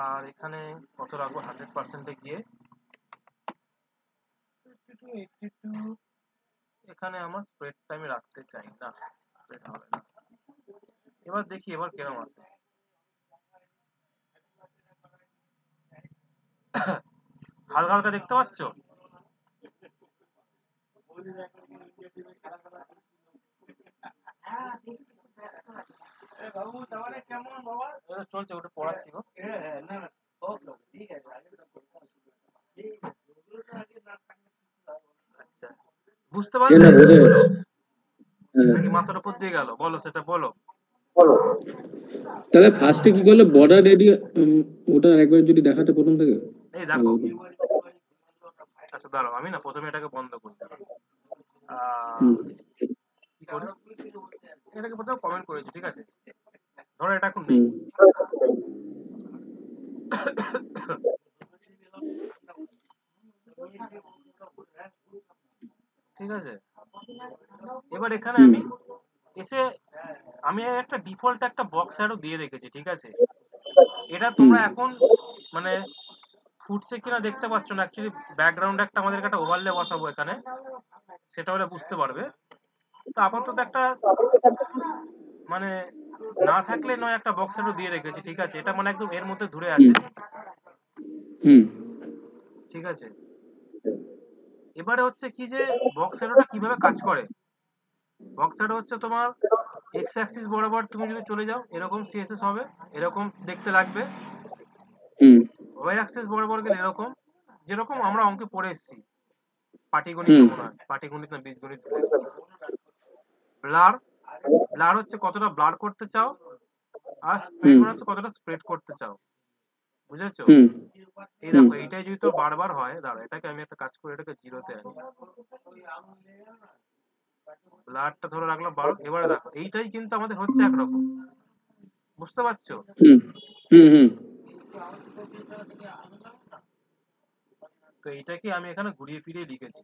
আর এখানে কত রাখবো, 100%-এ গিয়ে 82, এখানে আমার স্প্রেডটা আমি রাখতে চাই না, স্প্রেড হবে না। এবার দেখি এবার কেরম আছে। হালকা হালকা দেখতে পাচ্ছ? হ্যাঁ দেখছি খুব ব্যস্ত আছে। বাবু তাহলে কেমন বাবা? চলছে, ওটা পড়াচ্ছি গো। না না, ওকে ঠিক আছে, আচ্ছা, বুঝতে পারলে না বোঝা বলো, যাচ্ছে। হ্যাঁ। নাকি মাথার উপর দিয়ে গেল? বলো, সেটা বলো। তাহলে ফার্স্টে কি করলে বর্ডার এরিয়া, ওটা একবার যদি দেখাতে প্রথম থেকে এই ভালো দেখো, হতো। আচ্ছা দাঁড়াও, আমি না প্রথমে এটাকে বন্ধ করি। হুম কি করি, এটাকে প্রথমে কমেন্ট করেছি, ঠিক আছে? ধরো এটা এখন নেই, হুম ঠিক আছে? এবার এখানে হুম আমি এসে আমি একটা ডিফল্ট একটা বক্স শ্যাডো দিয়ে রেখেছি, ঠিক আছে? এটা হুম তোমরা এখন মানে ফুটছে কিনা দেখতে পাচ্ছ না, অ্যাকচুয়ালি ব্যাকগ্রাউন্ডে একটা আমাদের একটা ওভারলে বসাবো এখানে, সেটা হলে বুঝতে পারবে। তো আপাতত একটা মানে না থাকলে নয় একটা বক্স শ্যাডো দিয়ে রেখেছি, ঠিক আছে? এটা মানে একদম এর মধ্যে ধরে আছে, হুম ঠিক আছে? এবারে হচ্ছে কি যে বক্স শ্যাডোটা কিভাবে কাজ করে। বক্স শ্যাডো হচ্ছে তোমার এক্স অ্যাক্সিস বরাবর তুমি যদি চলে যাও এরকম সিএসএস হবে, এরকম দেখতে লাগবে। হুম ওয়াই অ্যাক্সিস বরাবর গেলে এরকম, যেরকম আমরা অঙ্কে পড়ে এসেছি, পাটিগণিত হুম মনে হয়, পাটিগণিত না বীজগণিত ভুলে গেছি। ব্লার, ব্লার হচ্ছে কতটা ব্লার করতে চাও, আর স্প্রেড হুম মানে হচ্ছে কতটা স্প্রেড করতে চাও, বুঝেছো? হুম এই হুম দেখো, এইটাই যদি তো বারবার হয়, দাঁড়া এটাকে আমি একটা কাজ করে এটাকে 0-তে আনি। ব্লারটা ধরে রাখলাম 12। এবারে দেখো এইটাই কিন্তু আমাদের হচ্ছে একরকম, বুঝতে পারছো? হুম হুম হুম তো এইটাকে আমি এখানে ঘুরিয়ে ফিরিয়ে লিখেছি।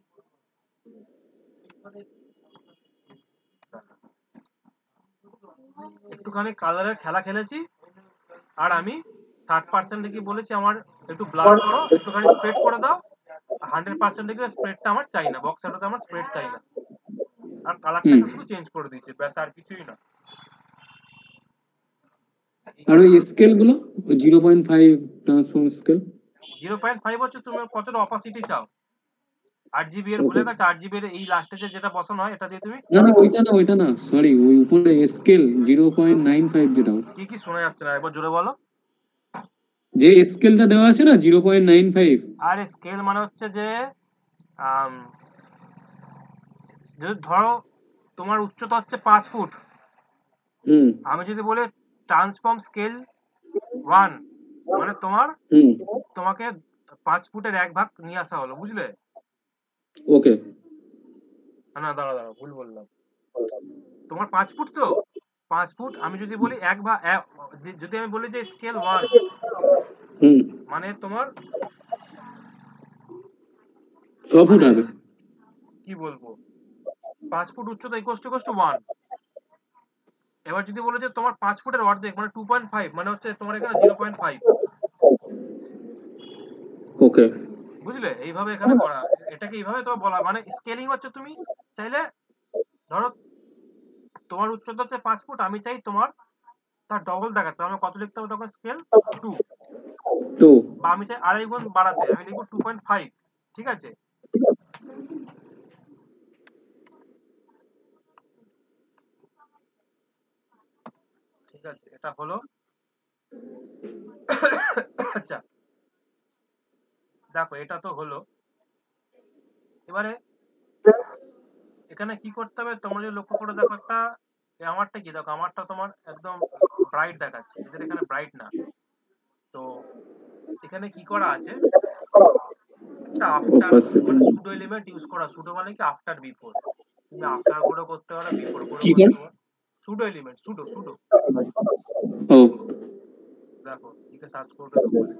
একটুখানি কালারের খেলা খেলেছি, আর আমি 30% কি বলেছি আমার একটু ব্লার করো, একটুখানি স্প্রেড করে দাও। 100% ডিগ্রি স্প্রেডটা আমার চাই না, বক্স শ্যাডোতে আমার স্প্রেড চাই না, আর হুম। কালারটাকে শুধু চেঞ্জ করে দিয়েছি, ব্যাস, আর কিছুই না। আর ওই স্কেল গুলো, ওই 0.5 ট্রান্সফর্ম স্কেল। 0.5 হচ্ছে তুমি কতটা অপাসিটি চাও। 8 GB এর ভুলে ওকে, গেছে, 8 GB এর এই লাস্টে যেটা বসানো হয় এটা দিয়ে তুমি না না ওইটা না, সরি, ওই উপরে স্কেল 0.95 যেটা, কি শোনা যাচ্ছে না, একবার জোরে বলো। যে স্কেলটা দেওয়া আছে না 0.95। আর স্কেল মানে হচ্ছে যে আম, যদি ধরো তোমার উচ্চতা হচ্ছে 5 ফুট, হুম আমি যদি বলি ট্রান্সফর্ম স্কেল 1, মানে হুম তোমাকে 5 ফুটের 1 ভাগ নিয়ে আসা হলো, বুঝলে? ওকে। না দাঁড়া দাঁড়া, ভুল বললাম। তোমার 5 ফুট তো, 5 ফুট আমি যদি বলি যদি আমি বলি যে স্কেল 1, হুম মানে তোমার 6 ফুট মানে হবে। কি বলবো, 5 ফুট উচ্চতা ইকুয়াল টু 1। এবার যদি বলো যে তোমার 5 ফুটের অর্ধেক মানে 2.5, মানে হচ্ছে তোমার এখানে 0.5, ওকে। বুঝলে? এইভাবে এখানে করা, এটাকে এইভাবে তো বলা, মানে স্কেলিং হচ্ছে তুমি চাইলে ধরো তোমার উচ্চতা হচ্ছে 5 ফুট, আমি চাই তোমার তার ডবল দেখাতে, আমি কত লিখতে হবে তখন, স্কেল 2, তো বা আমি চাই আড়াই গুণ বাড়াতে, আমি লিখবো 2.5, ঠিক আছে? ঠিক আছে, এটা হলো। আচ্ছা দেখো, এটা তো হলো। এবারে এখানে কি করতে হবে তোমরা যদি লক্ষ্য করে দেখো, একটা আমারটা কি দেখো, আমারটা তোমার একদম ব্রাইট দেখাচ্ছে, এদের এখানে ব্রাইট না। তো এখানে কি করা আছে, একটা আফটার মানে সুডো এলিমেন্ট ইউজ করা। সুডো মানে কি আফটার বিফোর, তুমি আফটার কোডও করতে পারো, বিফোর কোডও কি করতে করে? পারো। সুডো এলিমেন্ট, সুডো সুডো ও দেখো, একে সার্চ করবে গুগলে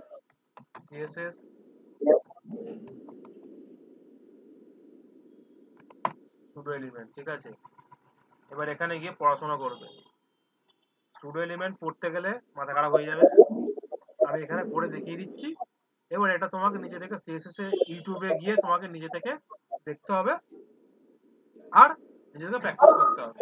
সিএসএস সুডো এলিমেন্ট, ঠিক আছে। এবার এখানে গিয়ে পড়াশোনা করবে। সুডো এলিমেন্ট পড়তে গেলে মাথা খারাপ হয়ে যাবে, আমি এখানে করে দেখিয়ে দিচ্ছি। এবার এটা তোমাকে নিজে থেকে সিএসএস এ ইউটিউবে গিয়ে তোমাকে নিজে থেকে দেখতে হবে আর নিজে থেকে প্র্যাকটিস করতে হবে।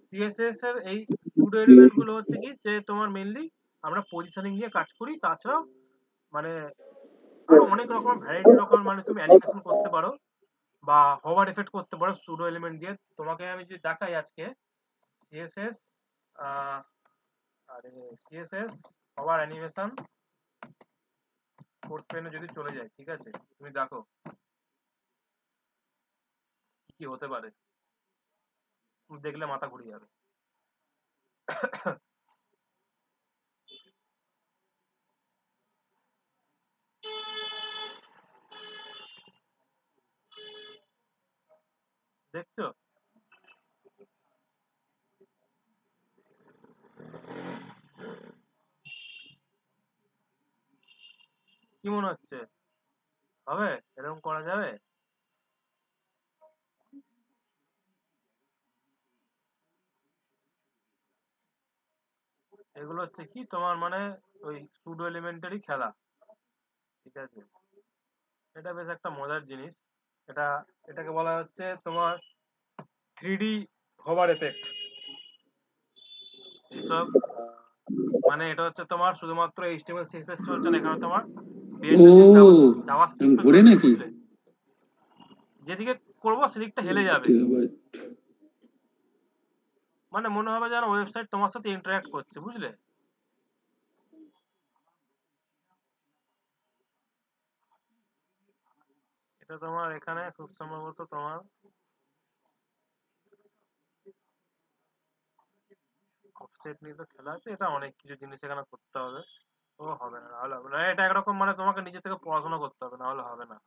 সিএসএস এর এই সুডো এলিমেন্ট গুলো হচ্ছে কি, যে তোমার মেইনলি আমরা পজিশনিং নিয়ে কাজ করি, তাছাড়াও মানে আরো অনেক রকম ভ্যারাইটি রকম, মানে তুমি অ্যানিমেশন করতে পারো বা হোভার এফেক্ট করতে পারো সুডো এলিমেন্ট দিয়ে। তোমাকে আমি যদি দেখাই আজকে সিএসএস আরে সিএসএস হোভার অ্যানিমেশন কোড পেনে যদি চলে যায়, ঠিক আছে, তুমি দেখো কি হতে পারে, তুমি দেখলে মাথা ঘুরে যাবে। দেখছো কি মনে হচ্ছে, হবে এরকম করা যাবে? এগুলো হচ্ছে কি তোমার মানে ওই সুডো এলিমেন্টারি খেলা, ঠিক আছে। এটা বেশ একটা মজার জিনিস। এটা এটাকে বলা হচ্ছে তোমার 3D হোভার এফেক্ট। এইসব মানে এটা হচ্ছে তোমার শুধুমাত্র এইচটিএমএল সিএসএস চলছে না, এখানে তোমার ও বিএলডিসি জাভাস্ক্রিপ্টও ঘুরে চলছে, নাকি? বুঝলে। যেদিকে করবো সেদিকটা হেলে যাবে, মানে মনে হবে যেন ওয়েবসাইট তোমার সাথে ইন্টারঅ্যাক্ট করছে, বুঝলে। এটা তোমার এখানে খুব সম্ভবত তোমার অফসেট নিয়ে তো খেলা আছে, এটা অনেক কিছু জিনিস এখানে করতে হবে। ও হবে না, নাহলে হবে না। এটা একরকম মানে তোমাকে নিজে থেকে পড়াশোনা করতে হবে, নাহলে হবে না।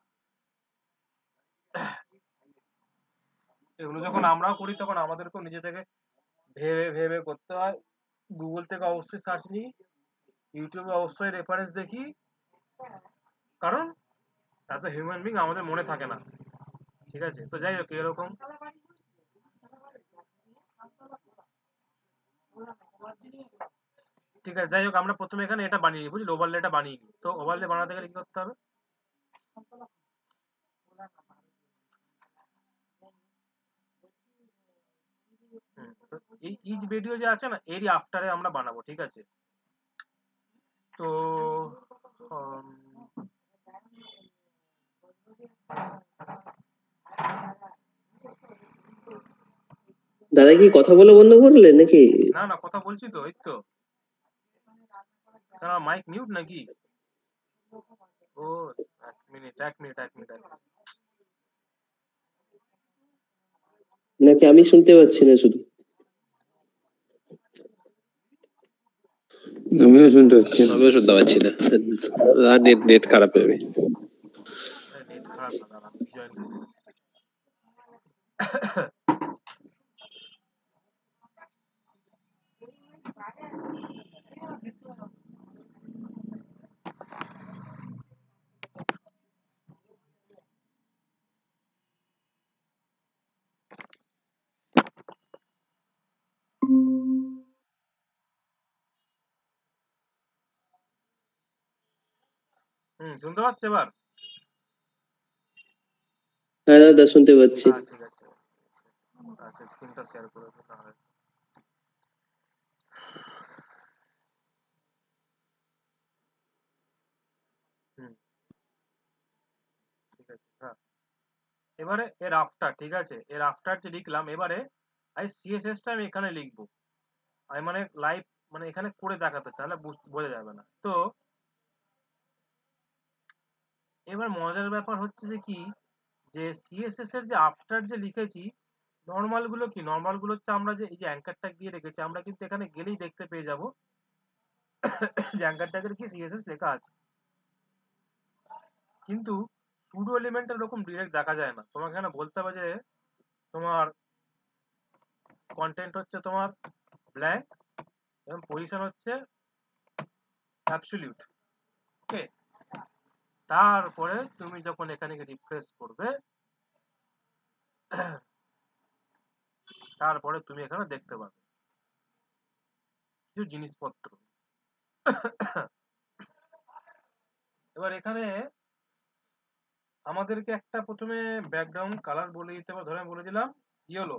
এগুলো যখন আমরাও করি তখন আমাদেরকেও নিজে থেকে ভেবে ভেবে করতে হয়। গুগল থেকে অবশ্যই সার্চ নিই, ইউটিউবে অবশ্যই রেফারেন্স দেখি, কারণ অ্যাজ এ হিউম্যান বিং আমাদের মনে থাকে না, ঠিক আছে। তো যাই হোক এরকম, ঠিক আছে, যাই হোক আমরা প্রথমে এখানে এটা বানিয়ে নিই, বুঝলি, ওভারলেটা বানিয়ে নিই। তো ওভারলে বানাতে গেলে কি করতে হবে, তো এই ইচ ভিডিও যে আছে না, এরই আফটারে আমরা বানাবো, ঠিক আছে। তো উম, দাদা কি কথা বলে বন্ধ করলেন নাকি? না না, কথা বলছি তো, এই তো। কেন মাইক মিউট নাকি? ও এক মিনিট এক মিনিট এক মিনিট এক মিনিট। নাকি আমি শুনতে পাচ্ছি না শুধু? আমিও শুনতে পাচ্ছি না। আমিও শুনতে পাচ্ছি না, আর নেট খারাপ হবে। নেট খারাপ না দাদা, আমি জয়েন করি। শুনতে পাচ্ছ এবার? হ্যাঁ দাদা শুনতে পাচ্ছি। হ্যাঁ ঠিক আছে। আচ্ছা স্ক্রিনটা শেয়ার করে দিই তাহলে। হুম ঠিক আছে, হ্যাঁ। এবারে এর আফটার, ঠিক আছে, এর আফটার যে লিখলাম, এবারে আই সিএসএস টা আমি এখানে লিখবো। আমি মানে লাইভ মানে এখানে করে দেখাতে চাই, তাহলে বোঝা যাবে না। তো এবার মজার ব্যাপার হচ্ছে যে কি, যে সিএসএস এর যে আফটার যে লিখেছি, নরমাল গুলো কি, নরমাল গুলো হচ্ছে আমরা যে এই যে অ্যাঙ্কার ট্যাগ দিয়ে রেখেছি, আমরা কিন্তু এখানে গেলেই দেখতে পেয়ে যাব যে অ্যাঙ্কার ট্যাগের কি সিএসএস লেখা আছে। কিন্তু সুডো এলিমেন্টের এরকম ডিরেক্ট দেখা যায় না, তোমাকে এখানে বলতে হবে যে তোমার কন্টেন্ট হচ্ছে তোমার ব্ল্যাঙ্ক এবং পজিশন হচ্ছে অ্যাবসলিউট। ওকে, তারপরে তুমি যখন এখানে রিফ্রেশ করবে তারপরে তুমি এখানে দেখতে পাবে কিছু জিনিসপত্র। এবার এখানে আমাদেরকে একটা প্রথমে ব্যাকগ্রাউন্ড কালার বলে দিতে হবে, ধরে আমি বলে দিলাম ইয়েলো।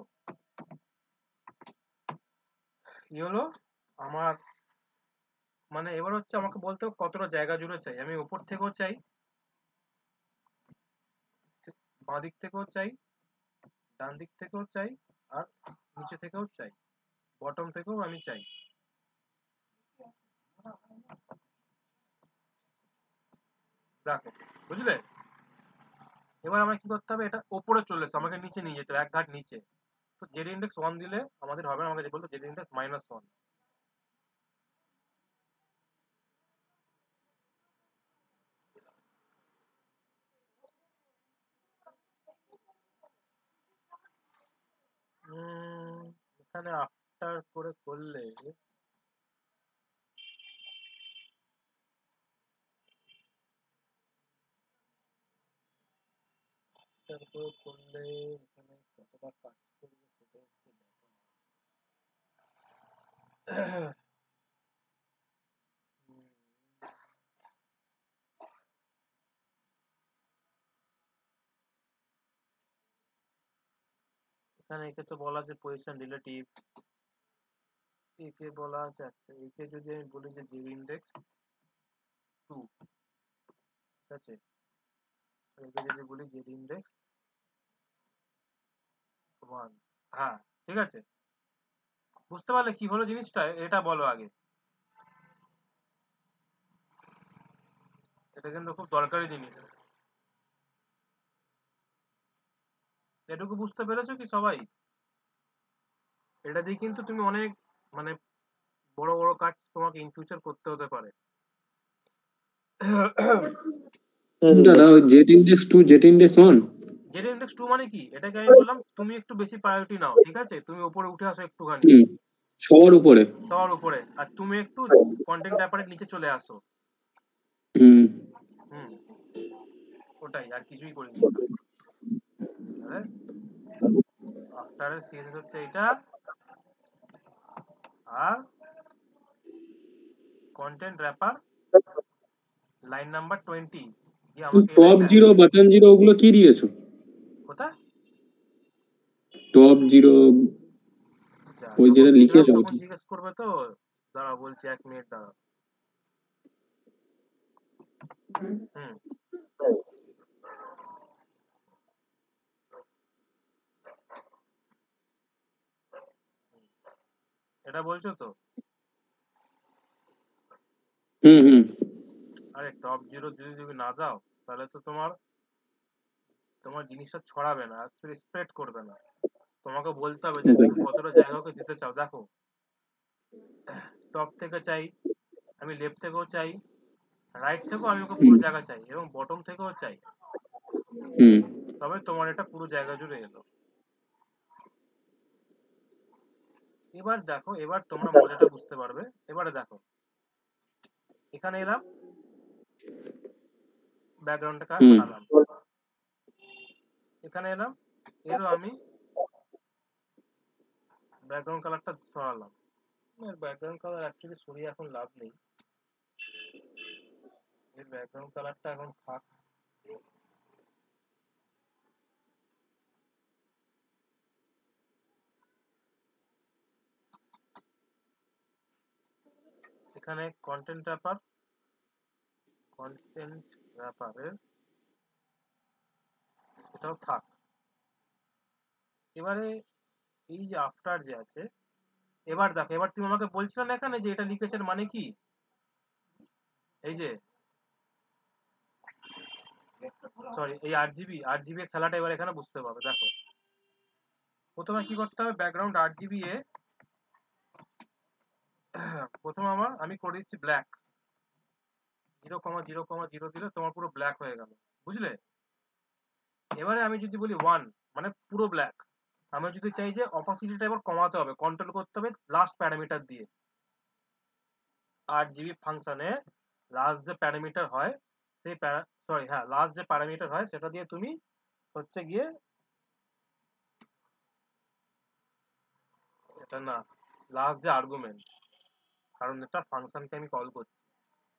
ইয়েলো আমার মানে এবার হচ্ছে আমাকে বলতে হবে কতটা জায়গা জুড়ে চাই। আমি উপর থেকেও চাই, বাঁ দিক থেকেও চাই, ডান দিক থেকেও চাই, আর নিচে থেকেও চাই, বটম থেকেও আমি চাই। দেখো, বুঝলে? এবার আমাকে কি করতে হবে, এটা ওপরে চলে এসে আমাকে নিচে নিয়ে যেতে হবে, এক ঘাট নিচে। তো জেড ইন্ডেক্স 1 দিলে আমাদের হবে না, আমাকে বলতো জেড ইন্ডেক্স -1। এখানে আফটার করে করলে এখানে কতটা কাজ করবে সেটা হচ্ছে ব্যাপার। এখানে একে তো বলা আছে পজিশন রিলেটিভ, একে বলা আছে, আচ্ছা একে যদি আমি বলি যে জেড ইন্ডেক্স 2, ঠিক আছে, একে যদি বলি জেড ইন্ডেক্স 1, হ্যাঁ ঠিক আছে। বুঝতে পারলে কি হলো জিনিসটা? এটা বলো আগে, এটা কিন্তু খুব দরকারি জিনিস। এটুকু বুঝতে পেরেছো কি সবাই? এটা দিয়ে কিন্তু তুমি অনেক মানে বড় বড় কাজ তোমাকে ইন ফিউচার করতে হতে পারে। দাদা ওই Z index 2 Z index 1 Z index 2 মানে কি, এটাকে আমি বললাম তুমি একটু বেশি প্রায়োরিটি নাও, ঠিক আছে, তুমি উপরে উঠে আসো একটুখানি, সবার উপরে। সবার উপরে, আর তুমি একটু কন্টেন্ট ব্যাপারের নিচে চলে আসো। হুম ওটাই, আর কিছুই করিনি। আফটার সিএসএস হচ্ছে এটা, আর কন্টেন্ট র্যাপার লাইন নাম্বার 20 যে আমাকে টপ জিরো বাটন জিরো ওগুলো কি দিয়েছো? কোথায় টপ জিরো ওই যেটা লিখেছো তখন জিজ্ঞেস করবে তো, দাঁড়া বলছি 1 মিনিট দাঁড়া। এটা বলছো তো? আরে টপ জিরো যদি তুমি না দাও তাহলে তো তোমার জিনিসটা ছড়াবে না, অ্যাকচুয়ালি স্প্রেড করবে না। তোমাকে বলতে হবে যে তুমি কতটা জায়গা ওকে দিতে চাও। দেখো, টপ থেকে চাই আমি, লেফট থেকেও চাই, রাইট থেকেও আমি ওকে পুরো জায়গা চাই, এবং বটম থেকেও চাই, তবে তোমার এটা পুরো জায়গা জুড়ে এলো। এবার দেখো, এবার তোমরা মজাটা বুঝতে পারবে। এবারে দেখো, এখানে এলাম, ব্যাকগ্রাউন্ডটাকে বানালাম, এখানে এলাম, এরও আমি ব্যাকগ্রাউন্ড কালারটা সরালাম। ব্যাকগ্রাউন্ড কালার অ্যাকচুয়ালি সরিয়ে এখন লাভ নেই, এর ব্যাকগ্রাউন্ড কালারটা এখন থাক। এখানে কন্টেন্ট র্যাপারের এটাও থাক। এবারে এই যে আফটার যে আছে, এবার দেখো, এবার তুমি আমাকে বলছিলে না এখানে যে এটা লিখেছেন মানে কি, এই যে সরি এই আরজিবি খেলাটা এবার এখানে বুঝতে পারবে। দেখো প্রথমে কি করতে হবে, ব্যাকগ্রাউন্ড RGB এ প্রথমে আমি করে দিচ্ছি ব্ল্যাক, 0,0,0 দিলে তোমার পুরো ব্ল্যাক হয়ে গেল, বুঝলে? এবারে আমি যদি বলি 1 মানে পুরো ব্ল্যাক, আমি যদি চাই যে অপাসিটিটা এবার কমাতে হবে, কন্ট্রোল করতে হবে লাস্ট প্যারামিটার দিয়ে। RGB ফাংশনে লাস্ট যে প্যারামিটার হয় সেই লাস্ট যে প্যারামিটার হয় সেটা দিয়ে তুমি হচ্ছে গিয়ে এটা না, লাস্ট যে আর্গুমেন্ট, কারণ এটা ফাংশনকে আমি কল করছি,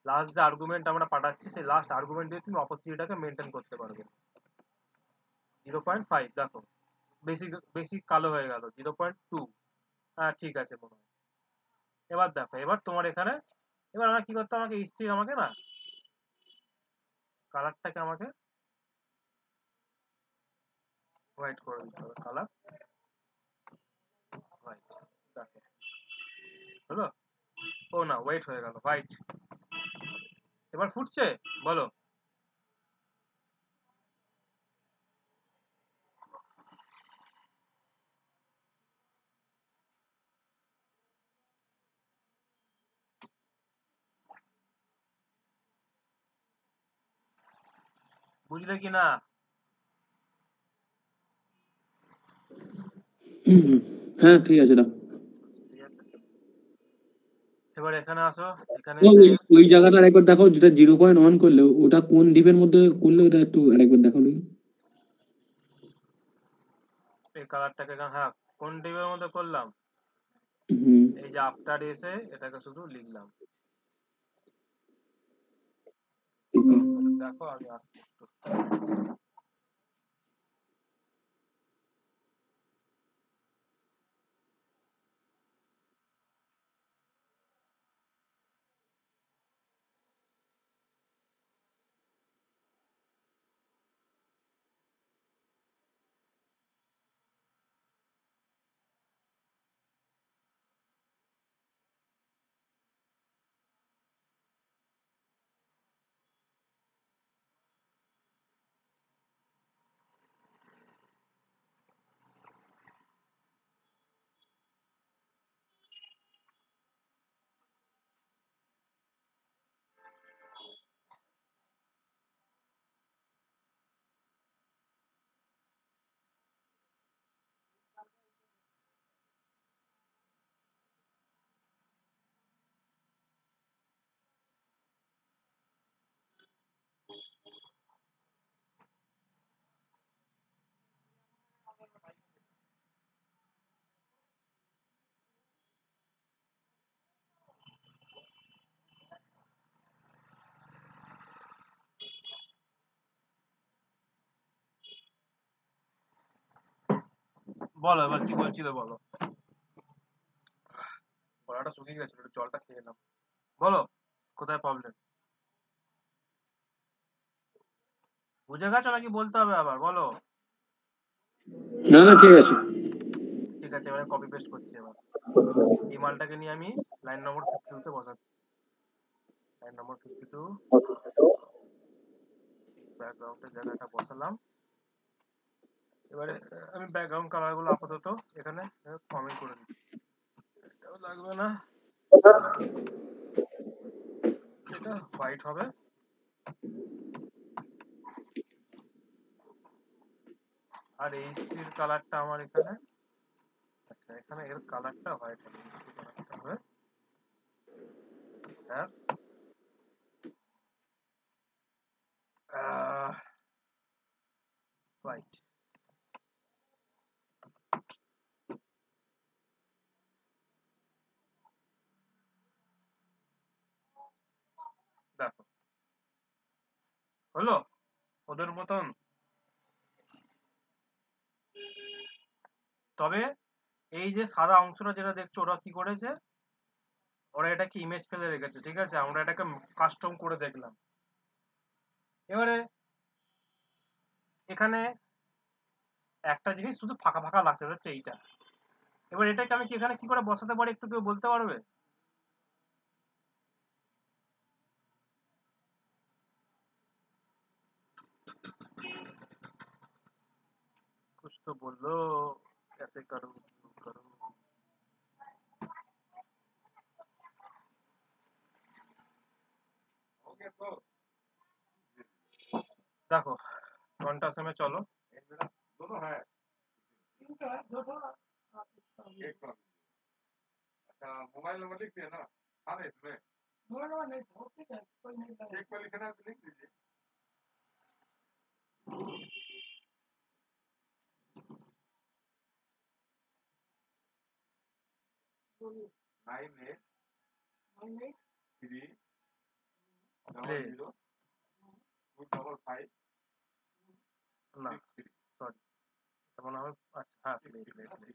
লাস্ট যে আর্গুমেন্ট আমরা পাঠাচ্ছি সেই লাস্ট আর্গুমেন্ট দিয়ে তুমি অপাসিটিটাকে মেনটেন করতে পারবে। 0.5 দেখো বেশি বেশি কালো হয়ে গেল, 0.2, হ্যাঁ ঠিক আছে মনে হয়। এবার দেখো, এবার তোমার এখানে এবার আমার কি করতে হবে, আমাকে স্থির আমাকে না কালারটাকে আমাকে হোয়াইট করে দিতে হবে, কালার হোয়াইট, দেখো হলো, ও না ওয়েট হয়ে গেল হোয়াইট। এবার ফুটছে, বলো? বুঝলে কি না? হ্যাঁ ঠিক আছে দাও। ঠিক আছে, এবার এখানে আসো, এখানে ওই এসে ওই- ওই জায়গাটা আরেকবার দেখো, যেটা 0.1 করলে ওটা কোন দ্বীপের মধ্যে করলে ওটা একটু আরেকবার দেখো দেখি। এই কালারটাকে হ্যাঁ কোন টিপের মধ্যে করলাম, হুম। এই যে আফটার এসে এটাকে শুধু লিখলাম, দেখো আমি আসছি একটু। বলো এবার কি বলছিলে বলো, গলাটা শুকিয়ে গেছিল, একটু জলটা খেয়ে নাও, বলো কোথায় প্রবলেম, বুঝে গেছো নাকি বলতে হবে আবার, বলো? না না ঠিক আছে। ঠিক আছে, এবারে কপি পেস্ট করছি। এবার এই মালটাকে নিয়ে আমি লাইন নম্বর 52 তে বসাচ্ছি, লাইন নম্বর 52 ব্যাকগ্রাউন্ডের জায়গাটা বসালাম। এবারে আমি ব্যাকগ্রাউন্ড কালার গুলো আপাতত এখানে কমেন্ট করে দিচ্ছি, এটাও লাগবে না, এটা হোয়াইট হবে, আর এই স্ত্রীর কালারটা আমার এখানে, আচ্ছা এখানে এর কালারটা হোয়াইট হবে, এই কালারটা হবে হোয়াইট। দেখো হলো ওদের মতন, তবে এই যে সাদা অংশটা যেটা দেখছো ওরা কি করেছে, ওরা এটাকে ইমেজ ফেলে রেখেছে, ঠিক আছে, আমরা এটাকে কাস্টম করে দেখলাম। এবারে এখানে একটা জিনিস শুধু ফাঁকা ফাঁকা লাগছে, হচ্ছে এইটা। এবার এটাকে আমি কি এখানে কি করে বসাতে পারি, একটু কেউ বলতে পারবে? कुछ तो बोलो, कैसे करूं क्यों करूं देखो कॉन्टास में चलो दोनों है तीनटा है, दो ठो आप इसका भी। एक बार अच्छा मोबाइल नंबर लिख दिया ना हाँ ना इसमें मोबाइल नंबर नहीं था, ठीक है, कोई नहीं था। एक पर लिखना है तो लिख दीजिए बोलिए, 98 98 3 प्ले 00 255 ना 63 सॉरी तখন আমি আচ্ছা হ্যাঁ প্লে প্লে প্লে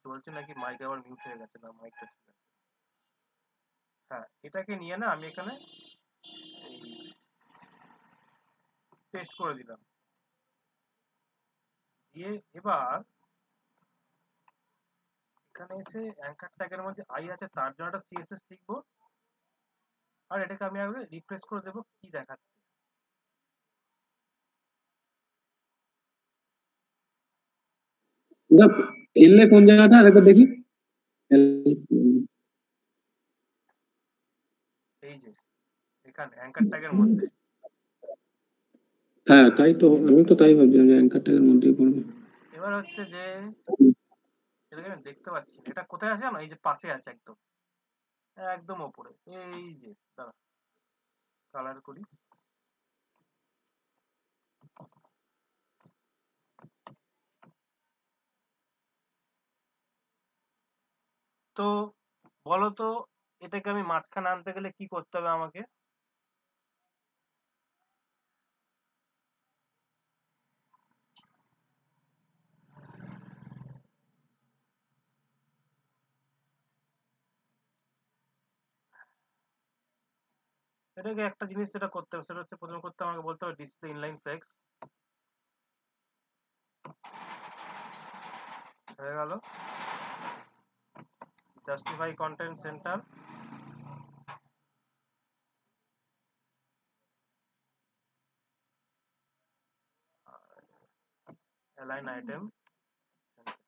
বলছে নাকি মাইক আবার মিউট হয়ে গেছে না মাইকটা ঠিক আছে হ্যাঁ এটাকে নিয়ে না আমি এখানে পেস্ট করে দিলাম দিয়ে এবার এখানে এসে অ্যাঙ্কার ট্যাগের মধ্যে আই আছে তার জন্য একটা সিএসএস লিখবো আর এটাকে আমি আগে রিফ্রেশ করে দেবো কি দেখাচ্ছে ওটা ফেললে কোন জায়গাটা আরেকবার দেখি এই যে এখানে অ্যাঙ্কার ট্যাগের মধ্যে হ্যাঁ তাই তো আমি তো তাই ভাবছিলাম যে অ্যাঙ্কার ট্যাগের মধ্যেই পড়বে এবার হচ্ছে যে এটাকে আমি দেখতে পাচ্ছি না। এটা কোথায় আছে জানো এই যে পাশে আছে একদম একদম ওপরে এই যে দাঁড়া কালার করি তো বলো তো এটাকে আমি মাঝখানে আনতে গেলে কি করতে হবে আমাকে এটাকে একটা জিনিস যেটা করতে হবে সেটা হচ্ছে প্রথমে করতে আমাকে বলতে হবে ডিসপ্লে ইনলাইন ফ্লেক্স হয়ে গেল justify content center align item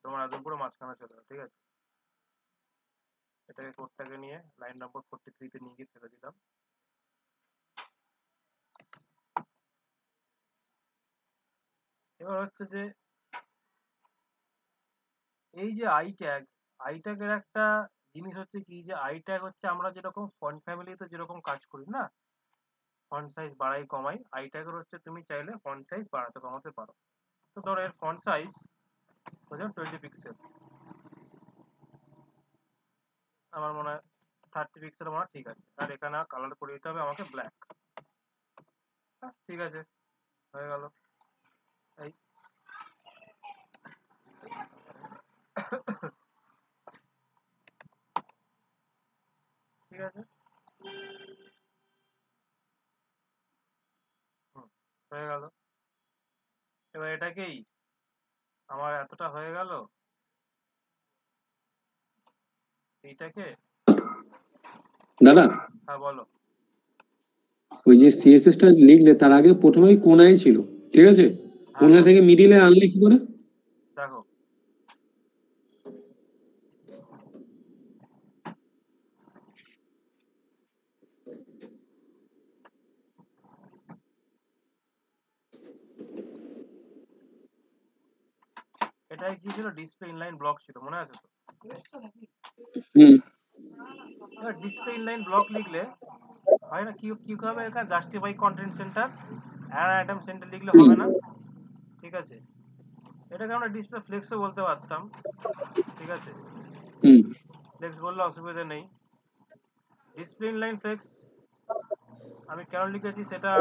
তোমার একদম পুরো মাঝখানে চলে যাবে ঠিক আছে এটাকে কোডটাকে নিয়ে লাইন নম্বর 43 তে নিয়ে গিয়ে ফেলে দিলাম এবার হচ্ছে যে এই যে আই ট্যাগের একটা জিনিস হচ্ছে কি যে আই ট্যাগ হচ্ছে আমরা যেরকম ফন্ট ফ্যামিলিতে যেরকম কাজ করি না ফন্ট সাইজ বাড়াই কমাই আই ট্যাগের হচ্ছে তুমি চাইলে ফন্ট সাইজ বাড়াতে কমাতে পারো তো ধরো এর ফন্ট সাইজ বুঝলেন 20 পিক্সেল আমার মনে হয় 30 পিক্সেল মনে হয় ঠিক আছে আর এখানে কালার করে দিতে হবে আমাকে ব্ল্যাক ঠিক আছে হয়ে গেল এই ঠিক আছে হয়ে গেল এবার এটাকেই আমার এতটা হয়ে গেল এইটাকে দাদা হ্যাঁ বলো ওই যে সিএসএস টা লিখলে তার আগে প্রথমেই কোনায় ছিল ঠিক আছে কোনা থেকে মিডিলে আনলে কি করে দেখো এটাই কি ছিল ডিসপ্লে ইনলাইন ব্লক ছিল মনে আছে তো এসছো নাকি? ডিসপ্লে ইনলাইন ব্লক লিখলে হয় না কি কি হবে এখানে justify content center add item center লিখলে হবে না ঠিক আছে এটাকে আমরা ডিসপ্লে ফ্লেক্সও বলতে পারতাম ঠিক আছে ফ্লেক্স বললে অসুবিধা নেই ডিসপ্লে ইনলাইন ফ্লেক্স আমি কেন লিখেছি সেটা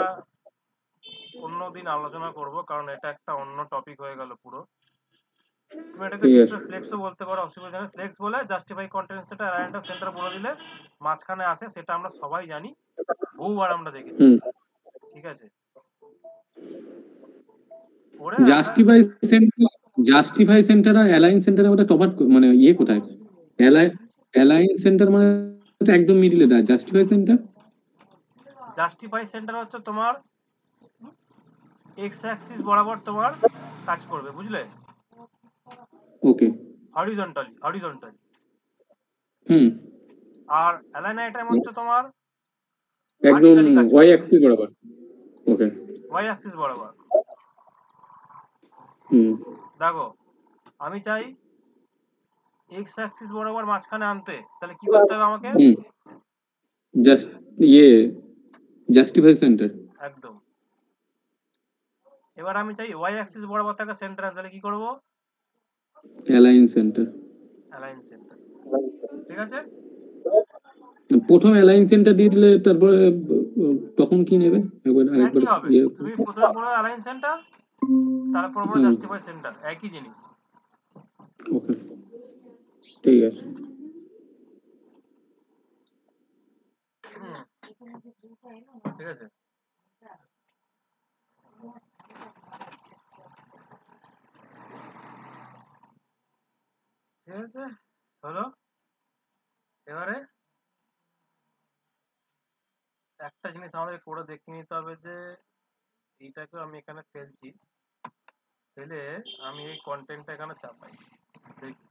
অন্যদিন আলোচনা করব কারণ এটা একটা অন্য টপিক হয়ে গেল পুরো তুমি এটাকে ডিসপ্লে ফ্লেক্সও বলতে পারো অসুবিধা নেই ফ্লেক্স বলে justify content center add item center বলে দিলে মাঝখানে আসে সেটা আমরা সবাই জানি বহুবার আমরা দেখেছি ঠিক আছে জাস্টিফাই সেন্টার আর অ্যালাইন সেন্টারের মধ্যে তফাৎ মানে ইয়ে কোথায় অ্যালাইন সেন্টার মানে একদম মিডলে দা জাস্টিফাই সেন্টার হচ্ছে তোমার এক্স অ্যাক্সিস বরাবর তোমার কাজ করবে, বুঝলে? ওকে। হরিজন্টালি। হুম। আর অ্যালাইন আইটেম হচ্ছে তোমার একদম ভার্টিক্যালি কাজ ওয়াই করবে, অ্যাক্সিস বরাবর। ওকে। ওয়াই অ্যাক্সিস বরাবর। হুম। দেখো আমি চাই এক্স অ্যাক্সিস বরাবর মাঝখানে আনতে, তাহলে কি করতে হবে আমাকে? হুম। জাস্ট ইয়ে জাস্টিফাই সেন্টার। একদম। এবার আমি চাই ওয়াই অ্যাক্সিস বরাবর থাকা সেন্টার, তাহলে কি করব? Align centre. Align centre. ঠিক আছে, প্রথম অ্যালাইন সেন্টার দিয়ে দিলে তারপরে তখন কি নেবে একবার আরেকবার একই হবে। ইয়ে তুমি প্রথমে পড়ো অ্যালাইন সেন্টার, তারপর পড়ো হুম। জাস্টিফাই সেন্টার, একই জিনিস। ওকে ঠিক আছে। হুম, ঠিক আছে। ঠিক আছে, হলো। এবারে একটা জিনিস আমাদের করে দেখে নিতে হবে যে এইটাকে আমি এখানে ফেলছি, ফেলে আমি এই কন্টেন্টটা এখানে চাপাই, দেখি।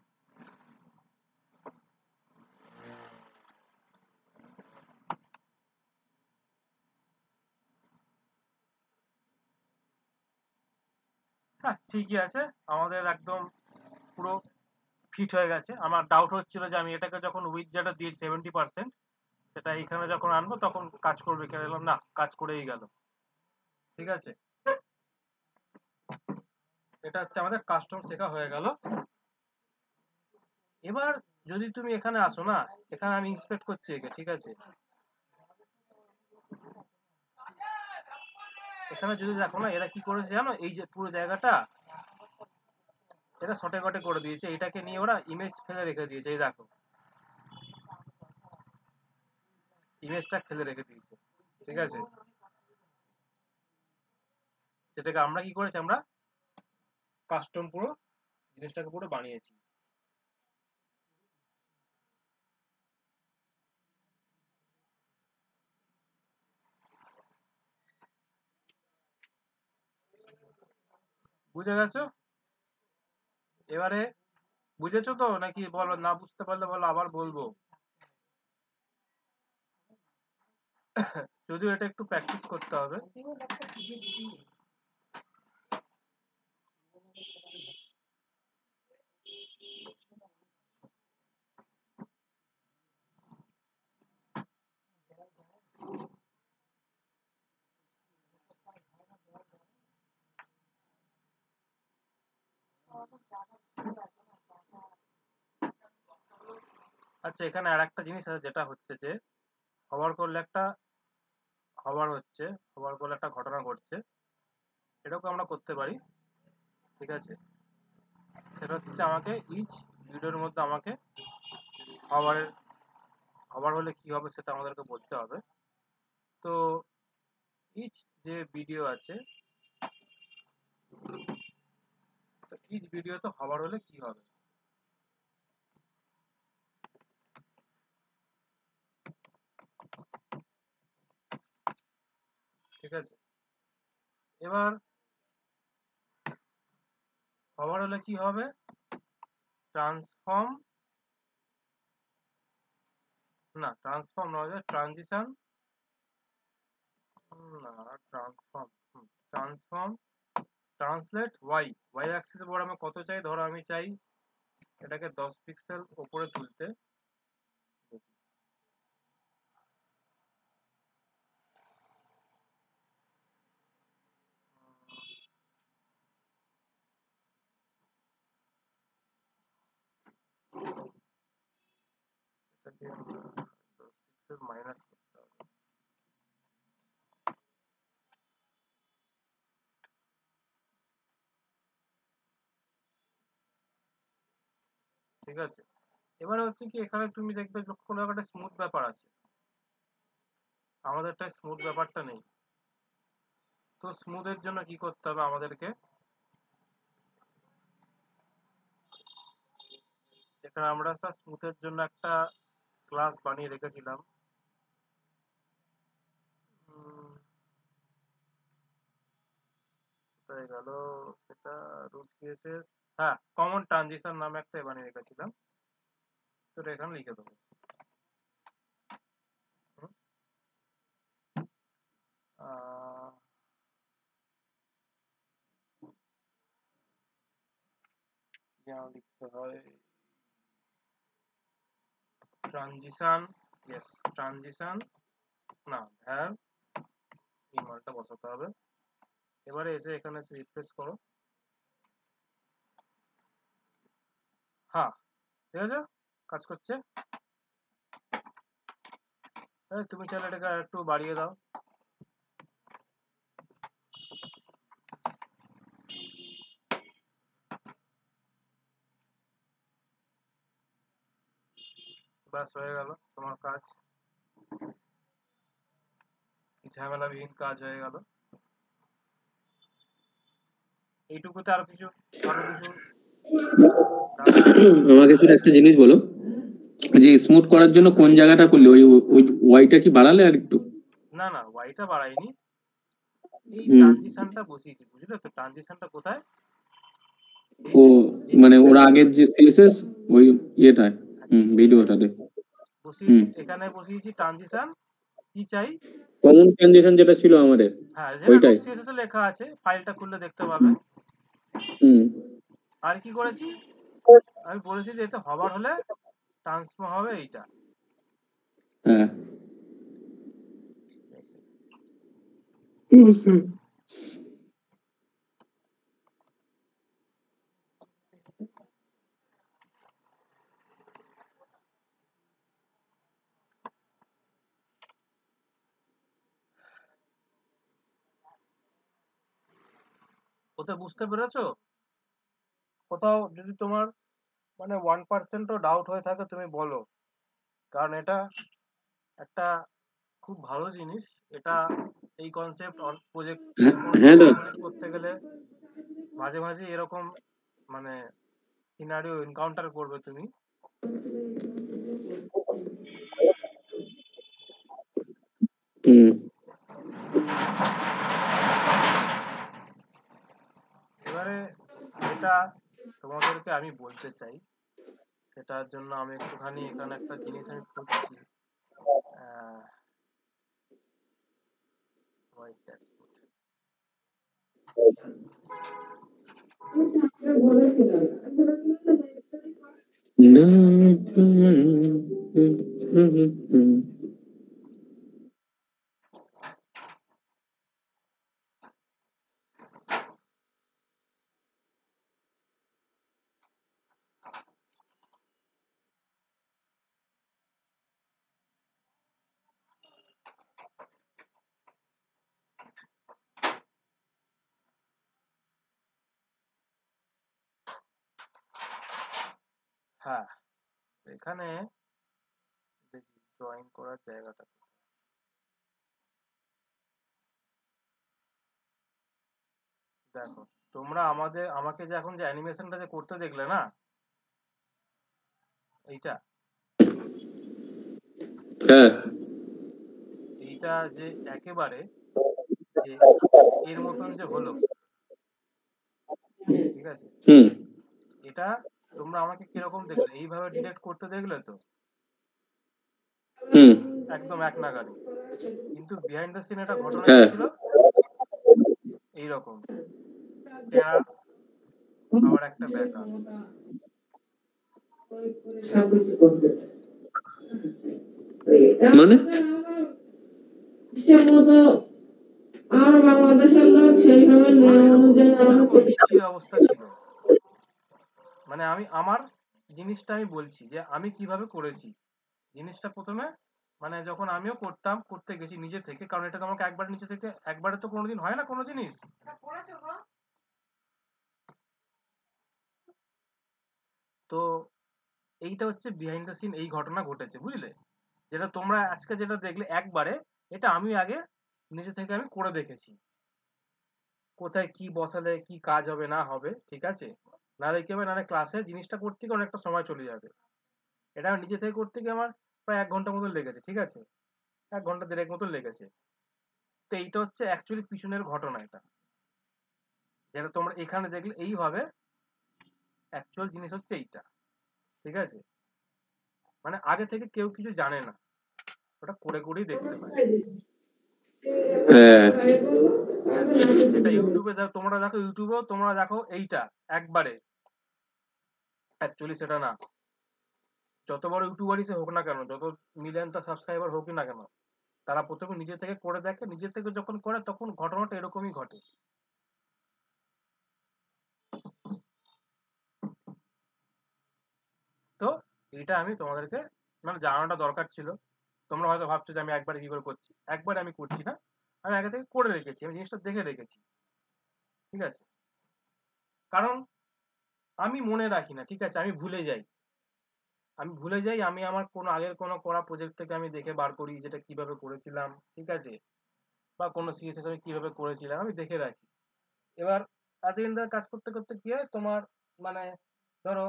হ্যাঁ ঠিকই আছে, আমাদের একদম পুরো ফিট হয়ে গেছে। আমার ডাউট হচ্ছিল যে আমি এটাকে যখন উইথ যেটা দিয়ে 70%, সেটা এখানে যখন আনবো তখন কাজ করবে কিনা, এলাম না, কাজ করেই গেল। ঠিক আছে, এটা হচ্ছে আমাদের কাস্টম শেখা হয়ে গেল। এবার যদি তুমি এখানে আসো না, এখানে আমি ইন্সপেক্ট করছি একে, ঠিক আছে? এখানে যদি দেখো না, এরা কি করেছে জানো, এই যে পুরো জায়গাটা এরা শর্টে কটে করে দিয়েছে, এটাকে নিয়ে ওরা ইমেজ ফেলে রেখে দিয়েছে। এই দেখো, ইমেজটা ফেলে রেখে দিয়েছে, ঠিক আছে? যেটাকে আমরা কি করেছি, আমরা কাস্টম পুরো জিনিসটাকে পুরো বানিয়েছি। বুঝে গেছো? এবারে বুঝেছো তো নাকি বলো? না বুঝতে পারলে বলো, আবার বলবো। যদিও এটা একটু প্র্যাকটিস করতে হবে। আচ্ছা, এখানে আর একটা জিনিস আছে, যেটা হচ্ছে যে হবার করলে একটা হবার করলে একটা ঘটনা ঘটছে, এটাকে আমরা করতে পারি। ঠিক আছে, সেটা হচ্ছে আমাকে ইচ ভিডিওর মধ্যে আমাকে হবারের হবার হলে কি হবে সেটা আমাদেরকে বলতে হবে। তো ইচ যে ভিডিও আছে, ইচ ভিডিও তো হবার হলে কি হবে? ঠিক আছে, এবার হবার হলে কি হবে? ট্রান্সফর্ম ট্রান্সফর্ম নয়, ট্রানজিশন, না ট্রান্সফর্ম ট্রান্সলেট ওয়াই অ্যাক্সিস বড় আমি কত চাই, ধরো আমি চাই এটাকে 10 পিক্সেল উপরে তুলতে। এটাকে 10 পিক্সেল মাইনাস করতে হবে। ঠিক আছে, এবারে হচ্ছে কি, এখানে তুমি দেখবে লক্ষ্য করে একটা স্মুথ ব্যাপার আছে, আমাদেরটা স্মুথ ব্যাপারটা নেই। তো স্মুথের জন্য কি করতে হবে আমাদেরকে? এখানে আমরা একটা স্মুথের জন্য একটা ক্লাস বানিয়ে রেখেছিলাম। হয়ে গেল সেটা রুট কেসেস। হ্যাঁ, কমন ট্রানজিশন নামে একটা বানিয়ে রেখেছিলাম, তো এটা এখানে লিখে দেবো। হুম, আহ, যেমন লিখতে হয় ট্রানজিশন, ইয়েস ট্রানজিশন, না ভ্যার এই মানটা বসাতে হবে। এবারে এসে এখানে রিফ্রেশ করো। হ্যাঁ, ঠিক আছে, কাজ করছে। তুমি চাইলে এটাকে একটু বাড়িয়ে দাও। ব্যাস হয়ে গেল তোমার কাজ, ঝামেলাবিহীন কাজ হয়ে গেল। এইটুকুতে আরো কিছু আমাকে শুধু একটা জিনিস বলো, যে স্মুথ করার জন্য কোন জায়গাটা করলে ওই ওই ওয়াইটা কি বাড়ালে আর একটু? না না, ওয়াইটা বাড়াইনি, এই ট্রানজিশনটা বসিয়েছি, বুঝলে তো? ট্রানজিশনটা কোথায়? ও মানে ওর আগের যে সিএসএস ওই ইয়েটায়, ভিডিওটাতে বসিয়েছি, এখানে বসিয়েছি ট্রানজিশন। কি চাই? কমন ট্রানজিশন যেটা ছিল আমাদের, হ্যাঁ, যেটা সিএসএস এ লেখা আছে, ফাইলটা খুললে দেখতে পাবে। আর কি করেছি আমি বলেছি যে এটা হবার হলে ট্রান্সফর্ম হবে এইটা। হ্যাঁ, ওতে বুঝতে পেরেছো? কোথাও যদি তোমার মানে 1%ও ডাউট হয়ে থাকে তুমি বলো, কারণ এটা একটা খুব ভালো জিনিস। এটা এই কনসেপ্ট প্রজেক্ট হ্যাঁ দা, করতে গেলে মাঝে মাঝে এরকম মানে সিনারিও এনকাউন্টার করবে তুমি। এবারে এটা তোমাদেরকে আমি বলতে চাই, সেটার জন্য আমি একটুখানি এখানে একটা জিনিস আমি খুঁজছি। হোয়াইট ড্যাশবোর্ড, হ্যাঁ এখানে দেখি জয়েন করার জায়গাটা। দেখো তোমরা আমাকে যে এখন যে অ্যানিমেশনটা যে করতে দেখলে না, এইটা এইটা যে একেবারে যে এর মতন যে হলো, ঠিক আছে? এটা তোমরা আমাকে কিরকম দেখলে? এইভাবে ডিরেক্ট করতে দেখলে তো একদম এক নাগাড়ি, কিন্তু বিহাইন্ড দ্য সিন একটা ঘটনা ছিল এইরকম, আবার একটা ব্যাকআপ। মানে আর বাংলাদেশের লোক সেইভাবে নিয়ম অনুযায়ী অবস্থা ছিল। মানে আমি আমার জিনিসটা আমি বলছি যে আমি কিভাবে করেছি জিনিসটা। প্রথমে মানে যখন আমিও করতে গেছি নিজে থেকে, কারণ এটা তোমাকে একবার নিচে থেকে একবারে তো কোনোদিন হয় না কোনো জিনিস। তো এইটা হচ্ছে বিহাইন্ড দ্য সিন, এই ঘটনা ঘটেছে, বুঝলে? যেটা তোমরা আজকে যেটা দেখলে একবারে, এটা আমি আগে নিজে থেকে আমি করে দেখেছি, কোথায় কি বসালে কি কাজ হবে না হবে, ঠিক আছে? নাহলে কি হবে, নাহলে ক্লাসে জিনিসটা করতে গিয়ে অনেকটা সময় চলে যাবে। এটা আমি নিজে থেকে করতে গিয়ে আমার প্রায় 1 ঘন্টা মতন লেগেছে, ঠিক আছে? 1 ঘন্টা 1.5 মতন লেগেছে। তো এইটা হচ্ছে অ্যাকচুয়ালি পিছনের ঘটনা। এটা যেটা তোমরা এখানে দেখলে এইভাবে, অ্যাকচুয়াল জিনিস হচ্ছে এইটা, ঠিক আছে? মানে আগে থেকে কেউ কিছু জানে না, ওটা করে করেই দেখতে হয়। হ্যাঁ এটা ইউটিউবে তোমরা দেখো, ইউটিউবেও তোমরা দেখো এইটা একবারে, অ্যাকচুয়ালি সেটা না। যত বড় ইউটিউবারই সে হোক না কেন, যত মিলিয়ন তার সাবস্ক্রাইবার হোক না কেন, তারা প্রথমে নিজে থেকে করে দেখে, নিজে থেকে যখন করে তখন ঘটনাটা এরকমই ঘটে। তো এটা আমি তোমাদেরকে মানে জানানোটা দরকার ছিল। তোমরা হয়তো ভাবছো যে আমি একবারে কি করে করছি, একবারে আমি করছি না, আমি আগে থেকে করে রেখেছি, আমি জিনিসটা দেখে রেখেছি, ঠিক আছে? কারণ আমি মনে রাখি না, ঠিক আছে, আমি ভুলে যাই। আমি আমার কোনো আগের কোনো করা প্রজেক্ট থেকে আমি দেখে বার করি যেটা কিভাবে করেছিলাম, ঠিক আছে, বা কোনো সিএসএস আমি কিভাবে করেছিলাম আমি দেখে রাখি। এবার এতদিন ধরে কাজ করতে করতে কি হয় তোমার, মানে ধরো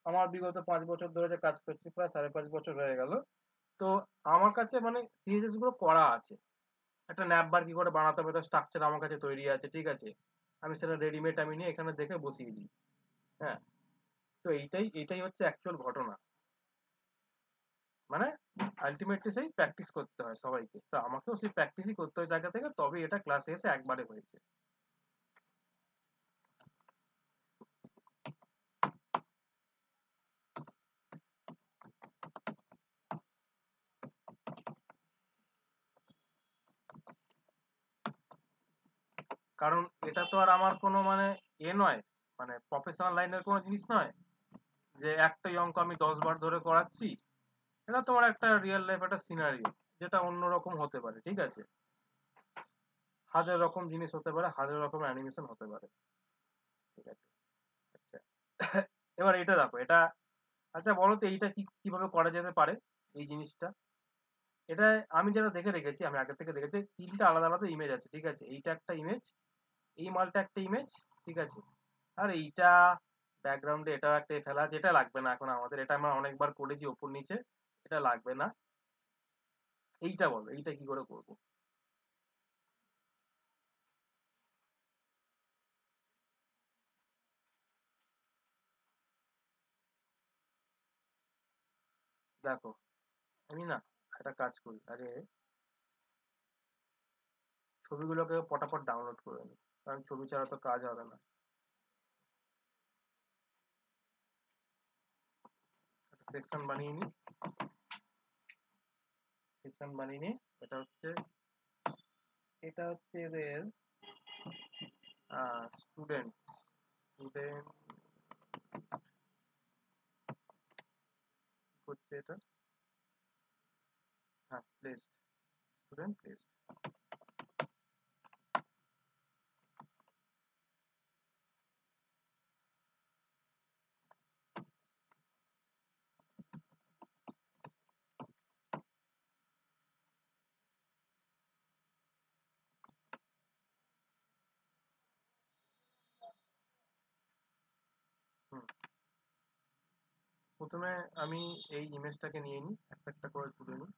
আমার বিগত 5 বছর ধরে যে কাজ করছি, প্রায় 5.5 বছর হয়ে গেল। তো আমার কাছে মানে সিএসএস গুলো করা আছে, একটা ন্যাপবার কি করে বানাতে হবে তার স্ট্রাকচার আমার কাছে তৈরি আছে, ঠিক আছে, আমি সেটা রেডিমেড আমি নিয়ে এখানে দেখে বসিয়ে দিই। হ্যাঁ, তো এইটাই হচ্ছে অ্যাকচুয়াল ঘটনা। মানে আলটিমেটলি সেই প্র্যাকটিস করতে হয় সবাইকে, তো আমাকেও সেই প্র্যাকটিসই করতে হয় জায়গা থেকে, তবে এটা ক্লাসে এসে একবারে হয়েছে। কারণ এটা তো আর আমার কোনো মানে নয়, মানে প্রফেশনাল লাইনের কোনো জিনিস নয় যে একটাই অঙ্ক আমি 10 বার ধরে করাচ্ছি। এটা তোমার একটা রিয়েল লাইফ একটা সিনারিও, যেটা অন্যরকম হতে পারে, ঠিক আছে, হাজার রকম জিনিস হতে পারে, হাজার রকম অ্যানিমেশন হতে পারে, ঠিক আছে। আচ্ছা, এবার এটা দেখো, এটা আচ্ছা বলো তো এইটা কিভাবে করা যেতে পারে এই জিনিসটা। এটা আমি যেটা দেখে রেখেছি, আমি আগে থেকে দেখেছি 3টা আলাদা আলাদা ইমেজ আছে, ঠিক আছে, এইটা একটা ইমেজ, এই মালটা একটা ইমেজ, ঠিক আছে, আর এইটা ব্যাকগ্রাউন্ডে এটাও একটা ফেলা আছে, এটা লাগবে না এখন আমাদের, এটা আমরা অনেকবার করেছি ওপর নিচে, এটা লাগবে না। এইটা বলো, এইটা কি করে করবো? দেখো আমি না একটা কাজ করি, আগে ছবিগুলোকে পটাপট ডাউনলোড করে নিই, কারণ ছবি ছাড়া তো কাজ হবে না। একটা সেকশন বানিয়ে নিই, সেকশন বানিয়ে নিই। এটা হচ্ছে এদের স্টুডেন্ট, স্টুডেন্ট হচ্ছে এটা, হ্যাঁ প্লেসড, স্টুডেন্ট প্লেসড। হুম, প্রথমে আমি এই ইমেজটাকে নিয়ে নিই, একটা একটা করে তুলে নিই,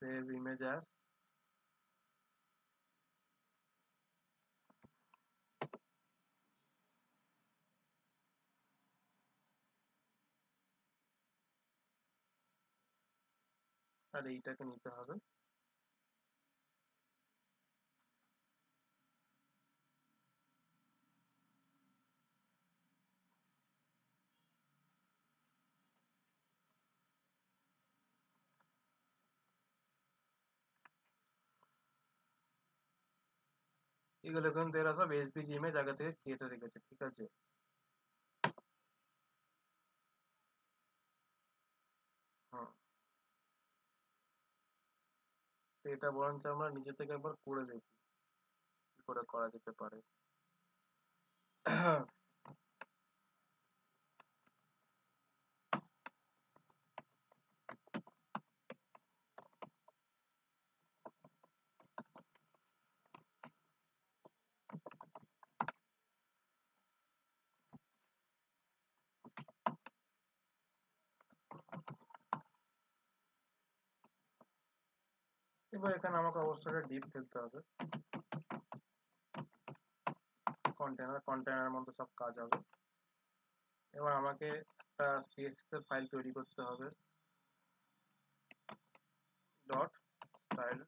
সেভ ইমেজ অ্যাজ, আর এইটাকে নিতে হবে। এগুলো কিন্তু এরা সব এসভিজি ইমেজ আগে থেকে কেটে রেখেছে, ঠিক আছে। হুম, তো এটা বরঞ্চ আমরা নিজে থেকে একবার করে দেখি কি করে করা যেতে পারে। এবার এখানে আমাকে অবশ্যই ডিপ ফেলতে হবে, কন্টেনারের মধ্যে সব কাজ হবে। এবার আমাকে একটা সিএসএস এর ফাইল তৈরি করতে হবে, ডট স্টাইল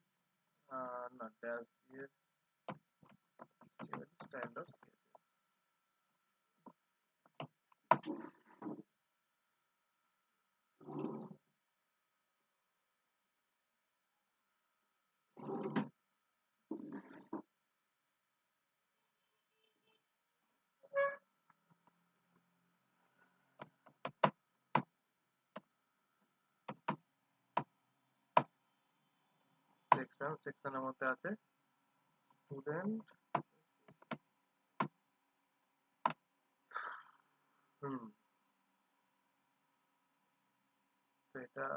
না ড্যাশ দিয়ে স্টাইল ডট সিএসএস। সেকশনের মধ্যে আছে স্টুডেন্ট, তো এটা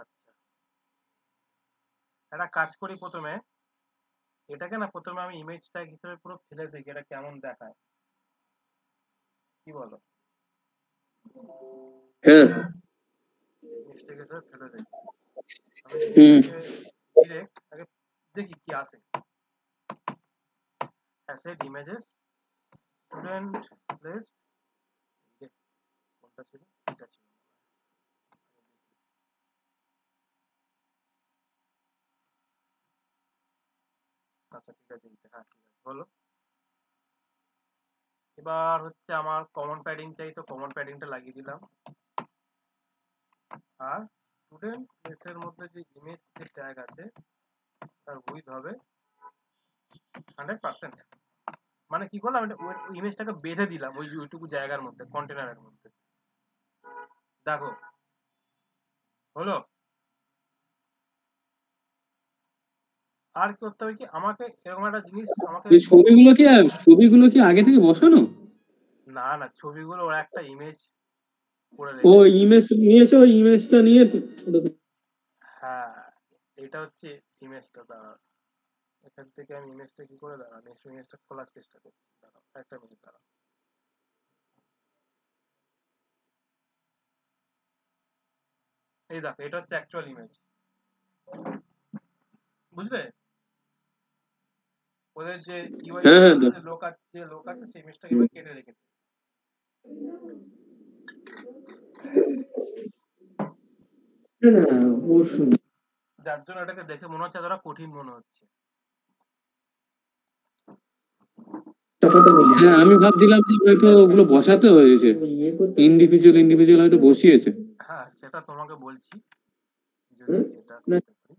আচ্ছা একটা কাজ করি, প্রথমে এটাকে না প্রথমে আমি ইমেজ ট্যাগ হিসেবে পুরো ফেলে দেখি এটা কেমন দেখায়, কি বলো? হ্যাঁ ইমেজ ট্যাগ হিসেবে ফেলে দেখি আমি হুম ডিরেক্ট আগে দেখি কি আসে। অ্যাসেট ইমেজেস স্টুডেন্ট প্লেস, কোনটা ছিল, এটা ছিল, আচ্ছা ঠিক আছে এইটা, হ্যাঁ ঠিক আছে বলো। এবার হচ্ছে আমার কমন প্যাডিং চাই, তো কমন প্যাডিংটা লাগিয়ে দিলাম। আর স্টুডেন্ট প্লেসের মধ্যে যে ইমেজ যে ট্যাগ আছে তার উইথ হবে 100%। মানে কি করলাম, ওই ইমেজটাকে বেঁধে দিলাম ওই ওইটুকু জায়গার মধ্যে, কন্টেনারের মধ্যে। দেখো হলো। আর কি করতে হবে, কি আমাকে এরকম একটা জিনিস আমাকে, এই ছবিগুলো কি আগে থেকে বসানো? না না ছবিগুলো ওরা একটা ইমেজ করে ও রেখেছে। ইমেজ নিয়েছে, ওই ইমেজটা নিয়ে হ্যাঁ এটা হচ্ছে ইমেজটা, দাঁড়া এখান থেকে আমি ইমেজটা কি করে, দাঁড়া নেক্সট ইমেজটা খোলার চেষ্টা করছি, দাঁড়া একটা মিনিট দাঁড়া। এই দেখো এটা হচ্ছে অ্যাকচুয়াল ইমেজ, বুঝলে? ওদের যে ইউআই হ্যাঁ হ্যাঁ যে লোক আছে সেই ইমেজটাকে এবার কেটে রেখেছে। যার জন্য এটাকে দেখে মনে হচ্ছে এতটা কঠিন মনে হচ্ছে। হ্যাঁ আমি ভাবছিলাম যে হয়তো ওগুলো বসাতে হয়েছে, ইন্ডিভিজুয়াল হয়তো বসিয়েছে। হ্যাঁ সেটা তোমাকে বলছি যদি এটা করতে পারি।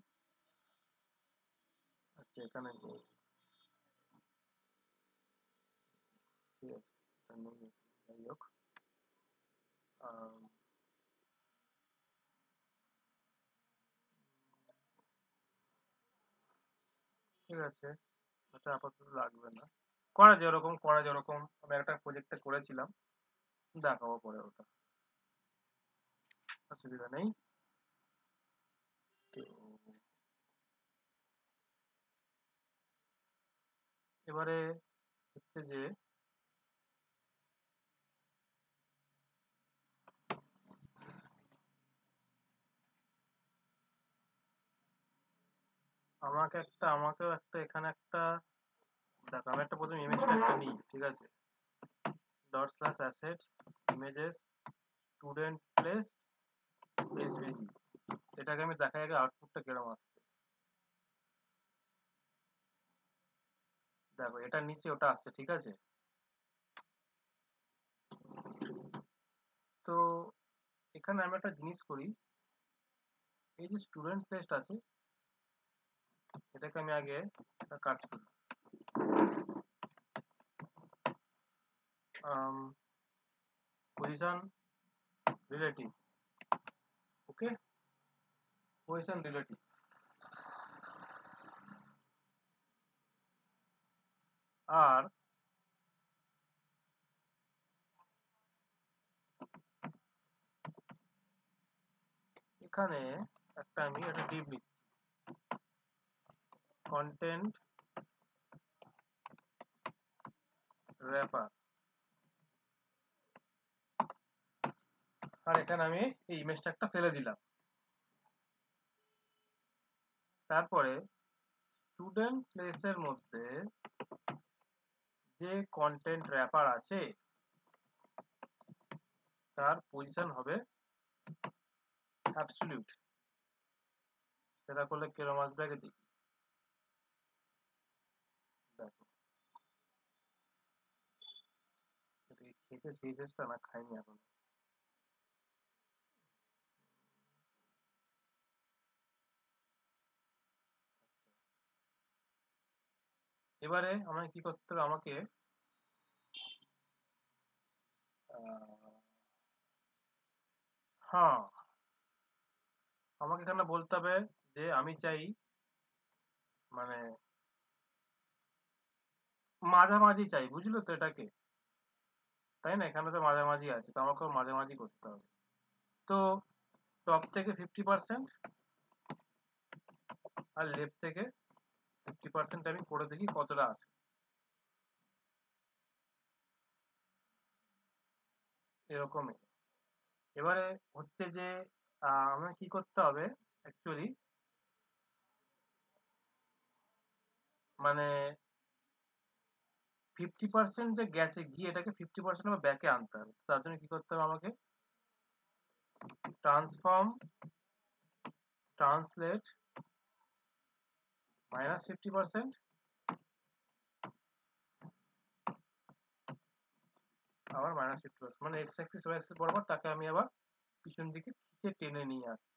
আচ্ছা এখানে নেই, ঠিক আছে এটা নেই, যাই হোক ঠিক আছে এটা আপাতত লাগবে না। করা যেরকম আমি একটা প্রজেক্টে করেছিলাম, দেখাবো পরে, ওটা অসুবিধা নেই। তো এবারে হচ্ছে যে আমাকেও একটা এখানে একটা, দেখো আমি একটা প্রথম ইমেজটা একটা নিই, ঠিক আছে, dot slash asset images student place SVG, এটাকে আমি দেখাই আগে আউটপুটটা কিরকম আসছে। দেখো এটা নিচে ওটা আসছে, ঠিক আছে। তো এখানে আমি একটা জিনিস করি, এই যে স্টুডেন্ট প্লেস আছে এটাকে আমি আগে একটা কাজ করি, পজিশন রিলেটিভ, ওকে পজিশন রিলেটিভ, আর এখানে একটা আমি একটা ডিপ লিখছি, কন্টেন্ট র্যাপার, আর এখানে আমি এই ইমেজটা একটা ফেলে দিলাম। তারপরে স্টুডেন্ট প্লেসের মধ্যে যে কন্টেন্ট র্যাপার আছে তার পজিশন হবে অ্যাবসলিউট। সেটা করলে কিরকম আসবে আগে দেখি। দেখো এটা কি খেয়েছে সিএসএসটা না খাইনি এখন। এবারে আমাকে কি করতে হবে, আমাকে হ্যাঁ আমাকে এখানে বলতে হবে যে আমি চাই মানে মাঝামাঝি চাই, বুঝলো তো এটাকে, তাই না? এখানে তো মাঝামাঝি আছে, তো আমাকেও মাঝামাঝি করতে হবে। তো টপ থেকে 50% আর লেফট থেকে 50% আমি করে দেখি কতটা আসে। এরকমই। এবারে হচ্ছে যে আমার কি করতে হবে অ্যাকচুয়ালি, মানে 50% যে গেছে গিয়ে এটাকে 50% আমার ব্যাকে আনতে হবে। তার জন্য কি করতে হবে আমাকে, ট্রান্সফর্ম ট্রান্সলেট -50% আবার -50%, মানে এক্স অ্যাক্সিস ওয়াই অ্যাক্সিস বরাবর তাকে আমি আবার পিছন দিকে খিচে টেনে নিয়ে আসছি।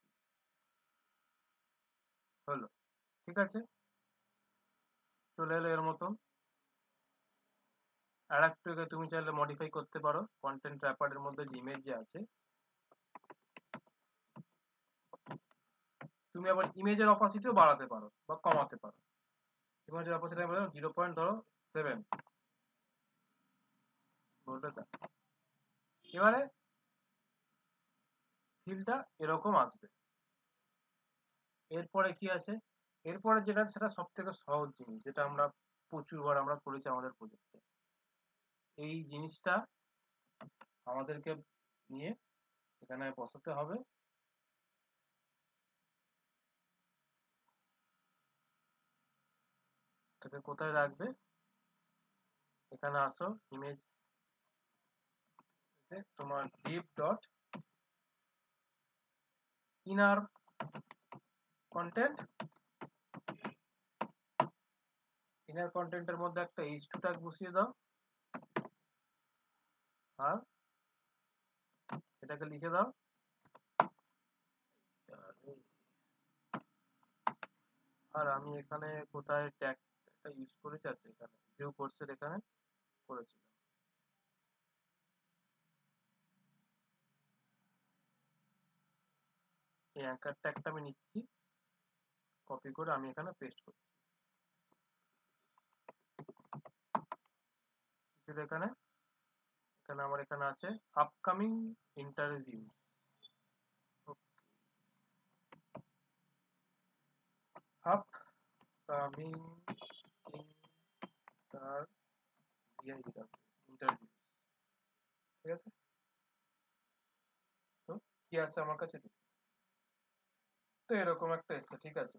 হলো, ঠিক আছে, চলে এলো এর মতন। আর একটু তুমি চাইলে মডিফাই করতে পারো কন্টেন্ট র্যাপারের মধ্যে যে ইমেজ যে আছে, তুমি আবার ইমেজের অপাসিটিও বাড়াতে পারো বা কমাতে পারো। ইমেজের অপাসিটি আমি 0.7 বলতে চাই। এবারে ফিলটা এরকম আসবে। এরপরে কি আছে, এরপরে যেটা সেটা সব থেকে সহজ জিনিস, যেটা আমরা প্রচুরবার আমরা করেছি আমাদের প্রজেক্টে। এই জিনিসটা আমাদেরকে নিয়ে এখানে বসাতে হবে। এটাকে কোথায় রাখবে, এখানে আসো ইমেজ, তোমার div dot inner content, inner কন্টেন্টের মধ্যে একটা h2 ট্যাগ বসিয়ে দাও, আর এটাকে লিখে দাও আর আমি এখানে কোথায় ট্যাগটা ইউজ করেছি, আচ্ছা এখানে ভিউ কোর্সের এখানে করেছিলাম। এই অ্যাঙ্কার ট্যাগটা আমি নিচ্ছি, কপি করে আমি এখানে পেস্ট করছি। কিছু এখানে এখানে আমার এখানে আছে আপকামিং ইন্টারভিউ, আপকামিং ইন্টারভিউ, ঠিক আছে। তো কি আছে আমার কাছে, তো এরকম একটা এসছে, ঠিক আছে।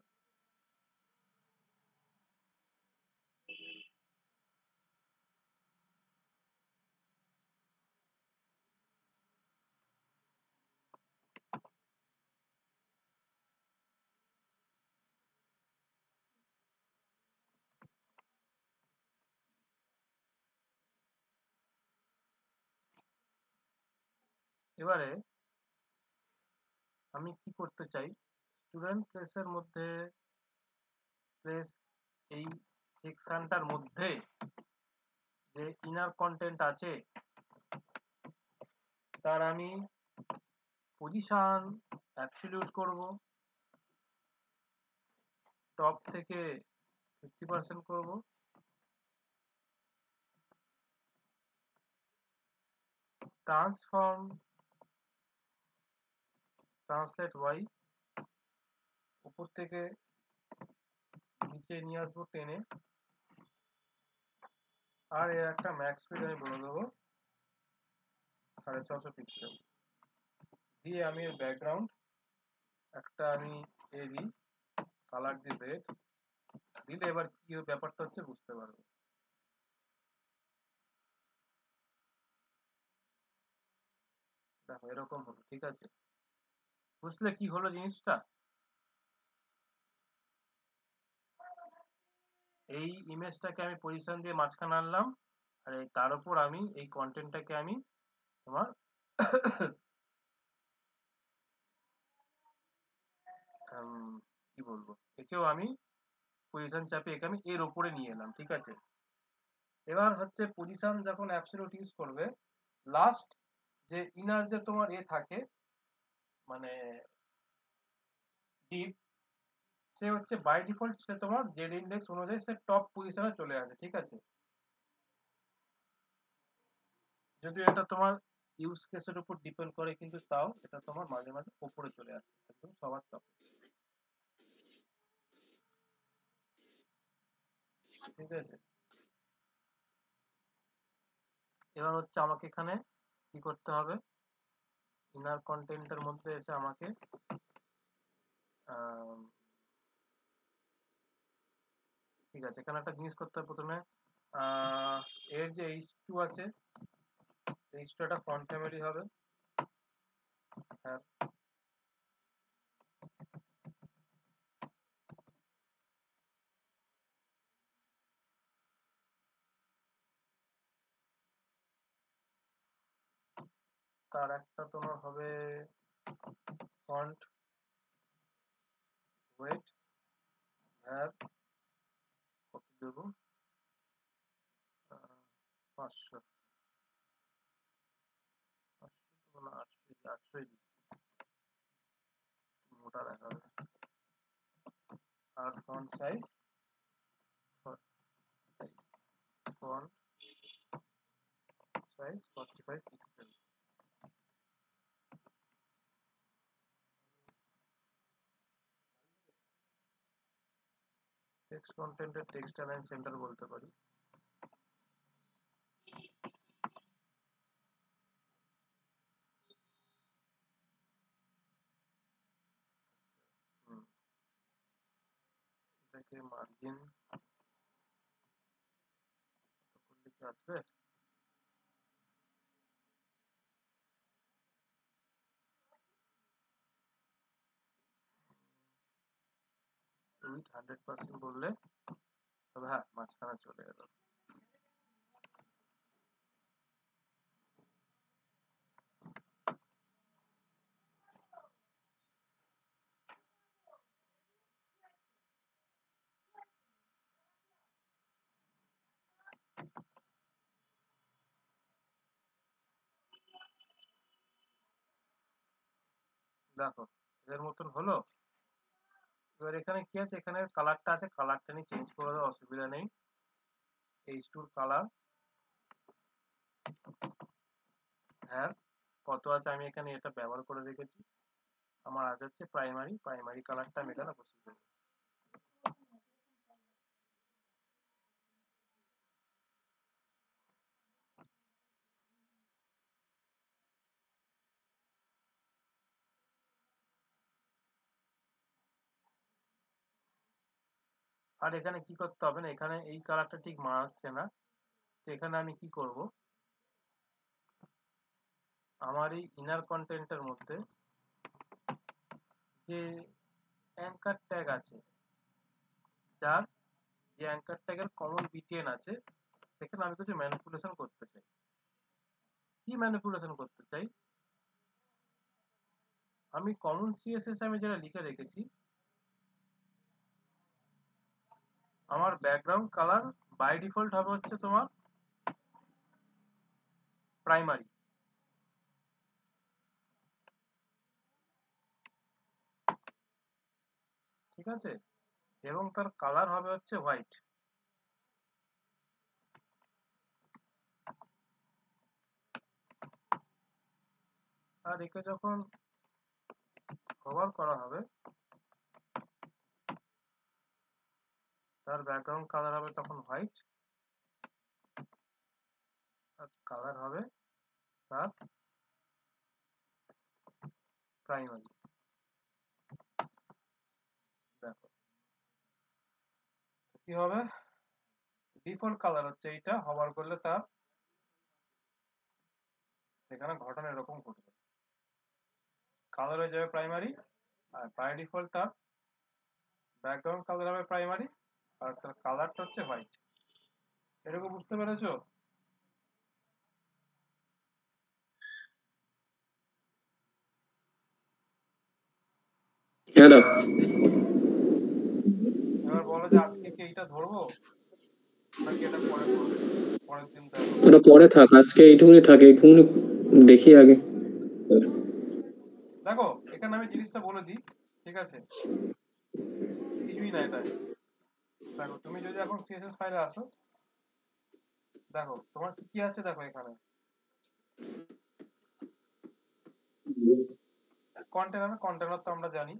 এবারে আমি কি করতে চাই, স্টুডেন্ট প্লেসের মধ্যে প্লেস এই সেকশনটার মধ্যে যে ইনার কন্টেন্ট আছে তার আমি পজিশন অ্যাবসলিউট করব, টপ থেকে 50% করব, ট্রান্সফর্ম ট্রান্সলেট ওয়াই উপর থেকে নিচে নিয়ে আসবো টেনে, আর এর একটা ম্যাক্স স্পিড আমি বলে দেবো 650 পিক্সেল দিয়ে আমি এর ব্যাকগ্রাউন্ড একটা আমি দিই কালার দিয়ে রেড দিলে এবার কি ব্যাপারটা হচ্ছে বুঝতে পারবে। দেখো এরকম হলো, ঠিক আছে, বুঝলে কি হলো জিনিসটা? এই ইমেজটাকে আমি পজিশন দিয়ে মাঝখানে আনলাম, আর তার উপর আমি এই কন্টেন্টটাকে আমি তোমার কি বলবো, একেও আমি পজিশন চাপে একে আমি এর উপরে নিয়ে এলাম, ঠিক আছে। এবার হচ্ছে পজিশন যখন অ্যাবসলিউট ইউজ করবে, লাস্ট যে ইনার যে তোমার এ থাকে মানে ডিপ, সে হচ্ছে বাই ডিফল্ট সে তোমার জেড ইন্ডেক্স অনুযায়ী সে টপ পজিশনে চলে আসে, ঠিক আছে। যদিও এটা তোমার ইউজ কেসের উপর ডিপেন্ড করে, কিন্তু তাও এটা তোমার মাঝে মাঝে উপরে চলে আসে একদম সবার টপে, ঠিক আছে। এবার হচ্ছে আমাকে এখানে কি করতে হবে, ইনার কন্টেন্টের মধ্যে এসে আমাকে ঠিক আছে এখানে একটা জিনিস করতে হবে প্রথমে, এর যে h2 আছে, h2 একটা ফন্ট ফ্যামিলি হবে, আর তার একটা তোমার হবে ফন্ট ওয়েট, আর কত দেবো 500 না 800 মোটা দেখাবে, আর font size font size 45 pixel. Text কন্টেন্টের টেক্সট অ্যালাইন সেন্টার বলতে পারি। এটাকে মার্জিন করলে কি আসবে? উইথ 100% বললে তবে হ্যাঁ মাঝখানে চলে গেল। দেখো এর মতন হলো। এবার এখানে কি আছে, এখানে কালারটা আছে, কালারটা নিয়ে চেঞ্জ করে দেওয়া অসুবিধা নেই। h2 কালার হ্যাঁ কত আছে আমি এখানে এটা ব্যবহার করে রেখেছি, আমার আজ হচ্ছে প্রাইমারি কালারটা আমি এখানে বসিয়ে দেবো। আর এখানে কি করতে হবে না, এখানে এই কালারটা ঠিক মানাচ্ছে না, তো এখানে আমি কি করব, আমার এই ইনার কন্টেন্টের মধ্যে যে অ্যাঙ্কার ট্যাগ আছে, যার যে অ্যাঙ্কার ট্যাগের কমন বিটিএন আছে, সেখানে আমি কিছু ম্যানিপুলেশন করতে চাই। কি ম্যানিপুলেশন করতে চাই, আমি কমন সিএসএস আমি যেটা লিখে রেখেছি, আমার ব্যাকগ্রাউন্ড কালার বাই ডিফল্ট হবে হচ্ছে তোমার প্রাইমারি, ঠিক আছে, এবং তার কালার হবে হচ্ছে হোয়াইট। আর একে যখন কভার করা হবে, তার ব্যাকগ্রাউন্ড কালার হবে তখন হোয়াইট, আর কালার হবে তার প্রাইমারি। দেখো কি হবে, ডিফল্ট কালার হচ্ছে এইটা, হভার করলে তার সেখানে ঘটনা এরকম ঘটবে, কালার হয়ে যাবে প্রাইমারি, আর বাই ডিফল্ট তার ব্যাকগ্রাউন্ড কালার হবে প্রাইমারি, আর তার কালারটা হচ্ছে হোয়াইট। এরকম বুঝতে পেরেছো? হ্যাঁ দাও। এবার বলো যে আজকে কি এইটা ধরবো নাকি এটা পরে করবো, পরের দিন দেখো। ওটা পরে থাক, আজকে এইটুকুনি থাকে, এইটুকুনি দেখি আগে। দেখো এখানে আমি জিনিসটা বলে দিই, ঠিক আছে, কিছুই না এটা। দেখো তুমি যদি এখন সিএসএস ফাইলে আসো, দেখো তোমার কি কি আছে, দেখো এখানে কন্টেনার তো আমরা জানি,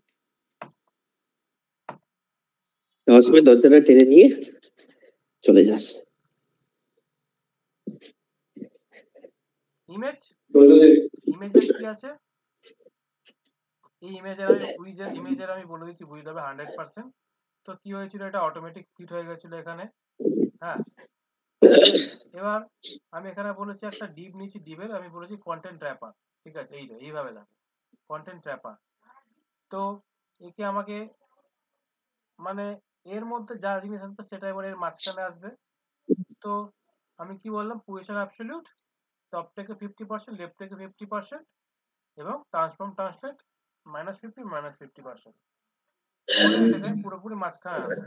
যাওয়ার সময় দরজাটা টেনে নিয়ে চলে যাস। ইমেজের কি আছে, এই ইমেজের আমি বলে দিচ্ছি, বুঝতে হবে 100%। তো কি হয়েছিল, এটা অটোমেটিক ফিট হয়ে গেছিল এখানে, হ্যাঁ। এবার আমি এখানে বলেছি একটা ডিভ নিয়েছি, ডিভের আমি বলেছি কন্টেন্ট ট্র্যাপার, ঠিক আছে, এইভাবে দেখো কন্টেন্ট ট্র্যাপার। তো একে আমাকে মানে এর মধ্যে যা জিনিস আসবে সেটা এবার এর মাঝখানে আসবে। তো আমি কি বললাম, পজিশন অ্যাবসলিউট, টপ থেকে 50%, লেফট থেকে 50%, এবং ট্রান্সফর্ম ট্রান্সলেট -50 -50%, করে এটাকে আমি পুরোপুরি মাঝখানে আনবো,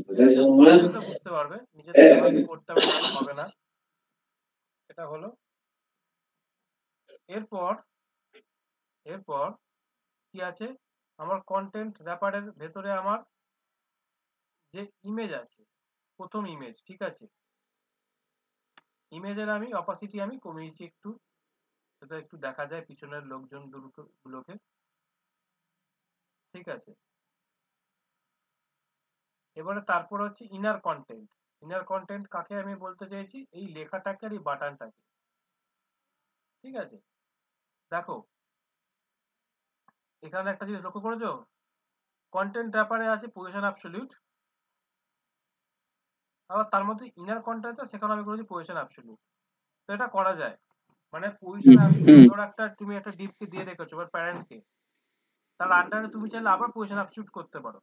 ঠিক আছে। বুঝতে পারবে নিজে থেকে হয়তো করতে হবে, নাহলে হবে না। এটা হলো। এরপর কি আছে, আমার কন্টেন্ট র্যাপারের ভেতরে আমার যে ইমেজ আছে, প্রথম ইমেজ, ঠিক আছে, ইমেজের আমি অপাসিটি আমি কমিয়েছি একটু, যাতে একটু দেখা যায় পিছনের লোকজন গুলোকে, ঠিক আছে। এবারে তারপর হচ্ছে ইনার কন্টেন্ট কাকে আমি বলতে চাইছি, এই লেখাটাকে আর এই বাটনটাকে, ঠিক আছে। দেখো এখানে একটা জিনিস লক্ষ্য করেছো, কন্টেন্ট র্যাপারে আছে পজিশন অ্যাবসলিউট, আবার তার মধ্যে ইনার কন্টেন্ট আছে, সেখানে আমি করেছি পজিশন অ্যাবসলিউট। তো এটা করা যায়, মানে পজিশন অ্যাবসলিউট ধরো তুমি একটা ডিপকে দিয়ে রেখেছো বা প্যারেন্টকে, তার আন্ডারে তুমি চাইলে আবার পজিশন অ্যাবসলিউট করতে পারো।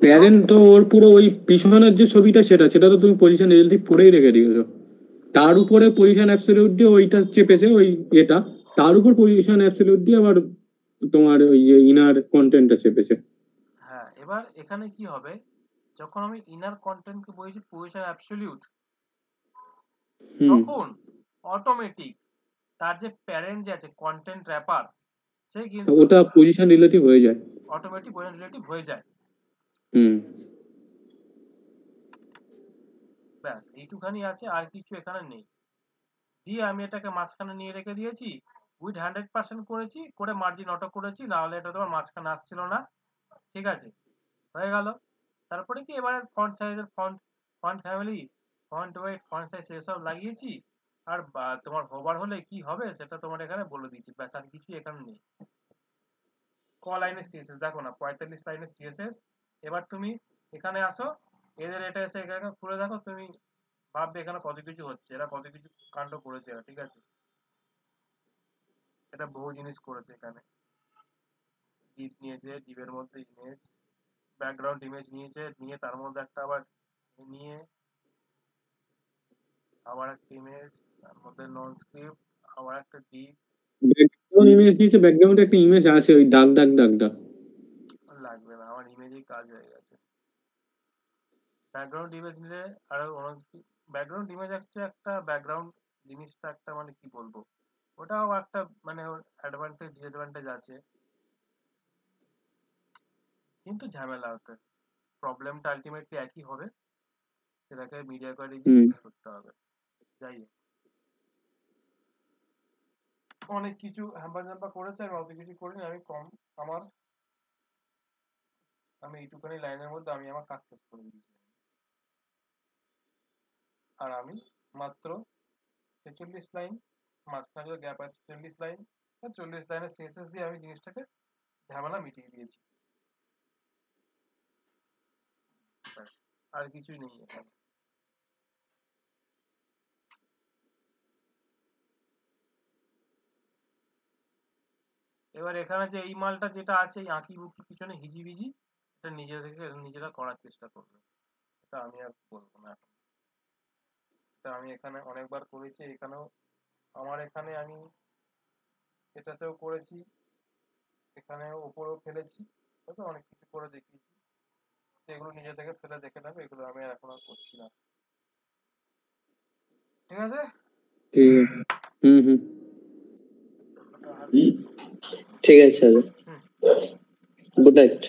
প্যারেন্ট তো ওর পুরো ওই পিছনের যে ছবিটা, সেটা তো তুমি পজিশন রিলেটিভ করেই রেখে দিয়েছো, তার উপরে পজিশন অ্যাবসলিউট দিয়ে ওইটা চেপেছে, ওই এটা তার উপর পজিশন অ্যাবসলিউট দিয়ে আবার তোমার ওই যে ইনার কন্টেন্টটা চেপেছে। হ্যাঁ, এবার এখানে কি হবে, যখন আমি ইনার কন্টেন্টকে বলেছি পজিশন অ্যাবসলিউট, তখন অটোমেটিক তার যে প্যারেন্ট যে আছে কন্টেন্ট র্যাপার, সে কিন্তু ওটা পজিশন রিলেটিভ হয়ে যায়, অটোমেটিক পজিশন রিলেটিভ হয়ে যায়। ব্যাস এইটুখানি আছে, আর কিছু এখানে নেই। দিয়ে আমি এটাকে মাঝখানে নিয়ে রেখে দিয়েছি, উইথ 100% করেছি, করে মার্জিন অটো করেছি, নাহলে এটা তোমার মাঝখানে আসছিল না, ঠিক আছে, হয়ে গেল। তারপরে কি এবারে ফন্ট সাইজের font family, font wait, font size এসব লাগিয়েছি, আর তোমার হোভার হলে কি হবে সেটা তোমার এখানে বলে দিচ্ছি, ব্যাস আর কিছু এখানে নেই। ক লাইনের সিএসএস দেখো না, 45 লাইনের সিএসএস। এবার তুমি এখানে আসো, এদের এটা এসে এখানে খুলে দেখো, তুমি ভাববে এখানে কত কিছু হচ্ছে, এরা কত কিছু কাণ্ড করেছে এরা, ঠিক আছে, এটা বহু জিনিস করেছে এখানে। ডিপ নিয়েছে, ডিপের মধ্যে ইমেজ, ব্যাকগ্রাউন্ড ইমেজ নিয়েছে, নিয়ে তার মধ্যে একটা আবার নিয়ে আবার একটা ইমেজ, তার মধ্যে নন স্ক্রিপ্ট, আবার একটা ডিপ। ব্যাকগ্রাউন্ড ইমেজ দিয়েছে, ব্যাকগ্রাউন্ডে একটা ইমেজ আছে, ওই দাগ দাগ দাগ দাগ। লাগবে না, আমার ইমেজেই কাজ হয়ে গেছে। ব্যাকগ্রাউন্ড ইমেজ নিলে আরো অনেক, ব্যাকগ্রাউন্ড ইমেজ হচ্ছে একটা ব্যাকগ্রাউন্ড জিনিসটা একটা মানে কি বলবো, ওটাও একটা মানে ওর অ্যাডভান্টেজ ডিসঅ্যাডভান্টেজ আছে, কিন্তু ঝামেলা হতে, প্রবলেমটা আলটিমেটলি একই হবে, সেটাকে মিডিয়া কোয়ালিটি ফিক্স করতে হবে। যাই হোক, অনেক কিছু হ্যাম্পা জ্যাম্পা করেছে, আমি অত কিছু করিনি, আমি এইটুখানি লাইনের মধ্যে আমি আমার কাজ শেষ করে দিয়েছি। আর আমি মাত্র 46 লাইন, মাঝখানে যে গ্যাপ আছে 40 লাইন, 40 লাইনের সিএসএস দিয়ে আমি জিনিসটাকে ঝামেলা মিটিয়ে দিয়েছি। ব্যাস, আর কিছুই নেই এখানে। এবার এখানে যে এই মালটা যেটা আছে এই আঁকি বুকি পিছনে হিজিবিজি, এটা নিজেরা করার চেষ্টা করবে, এটা আমি আর বলবো না এখন। এটা আমি এখানে অনেকবার করেছি, এখানেও আমার এখানে আমি এটাতেও করেছি, এখানে ওপরেও ফেলেছি, তবে অনেক কিছু করে দেখিয়েছি। এগুলো নিজে থেকে ফেলে দেখে নেবে, এগুলো আমি এখন আর করছি না। ঠিক আছে, ঠিক আছে। হুম। ঠিক আছে স্যার, হুম। Good night.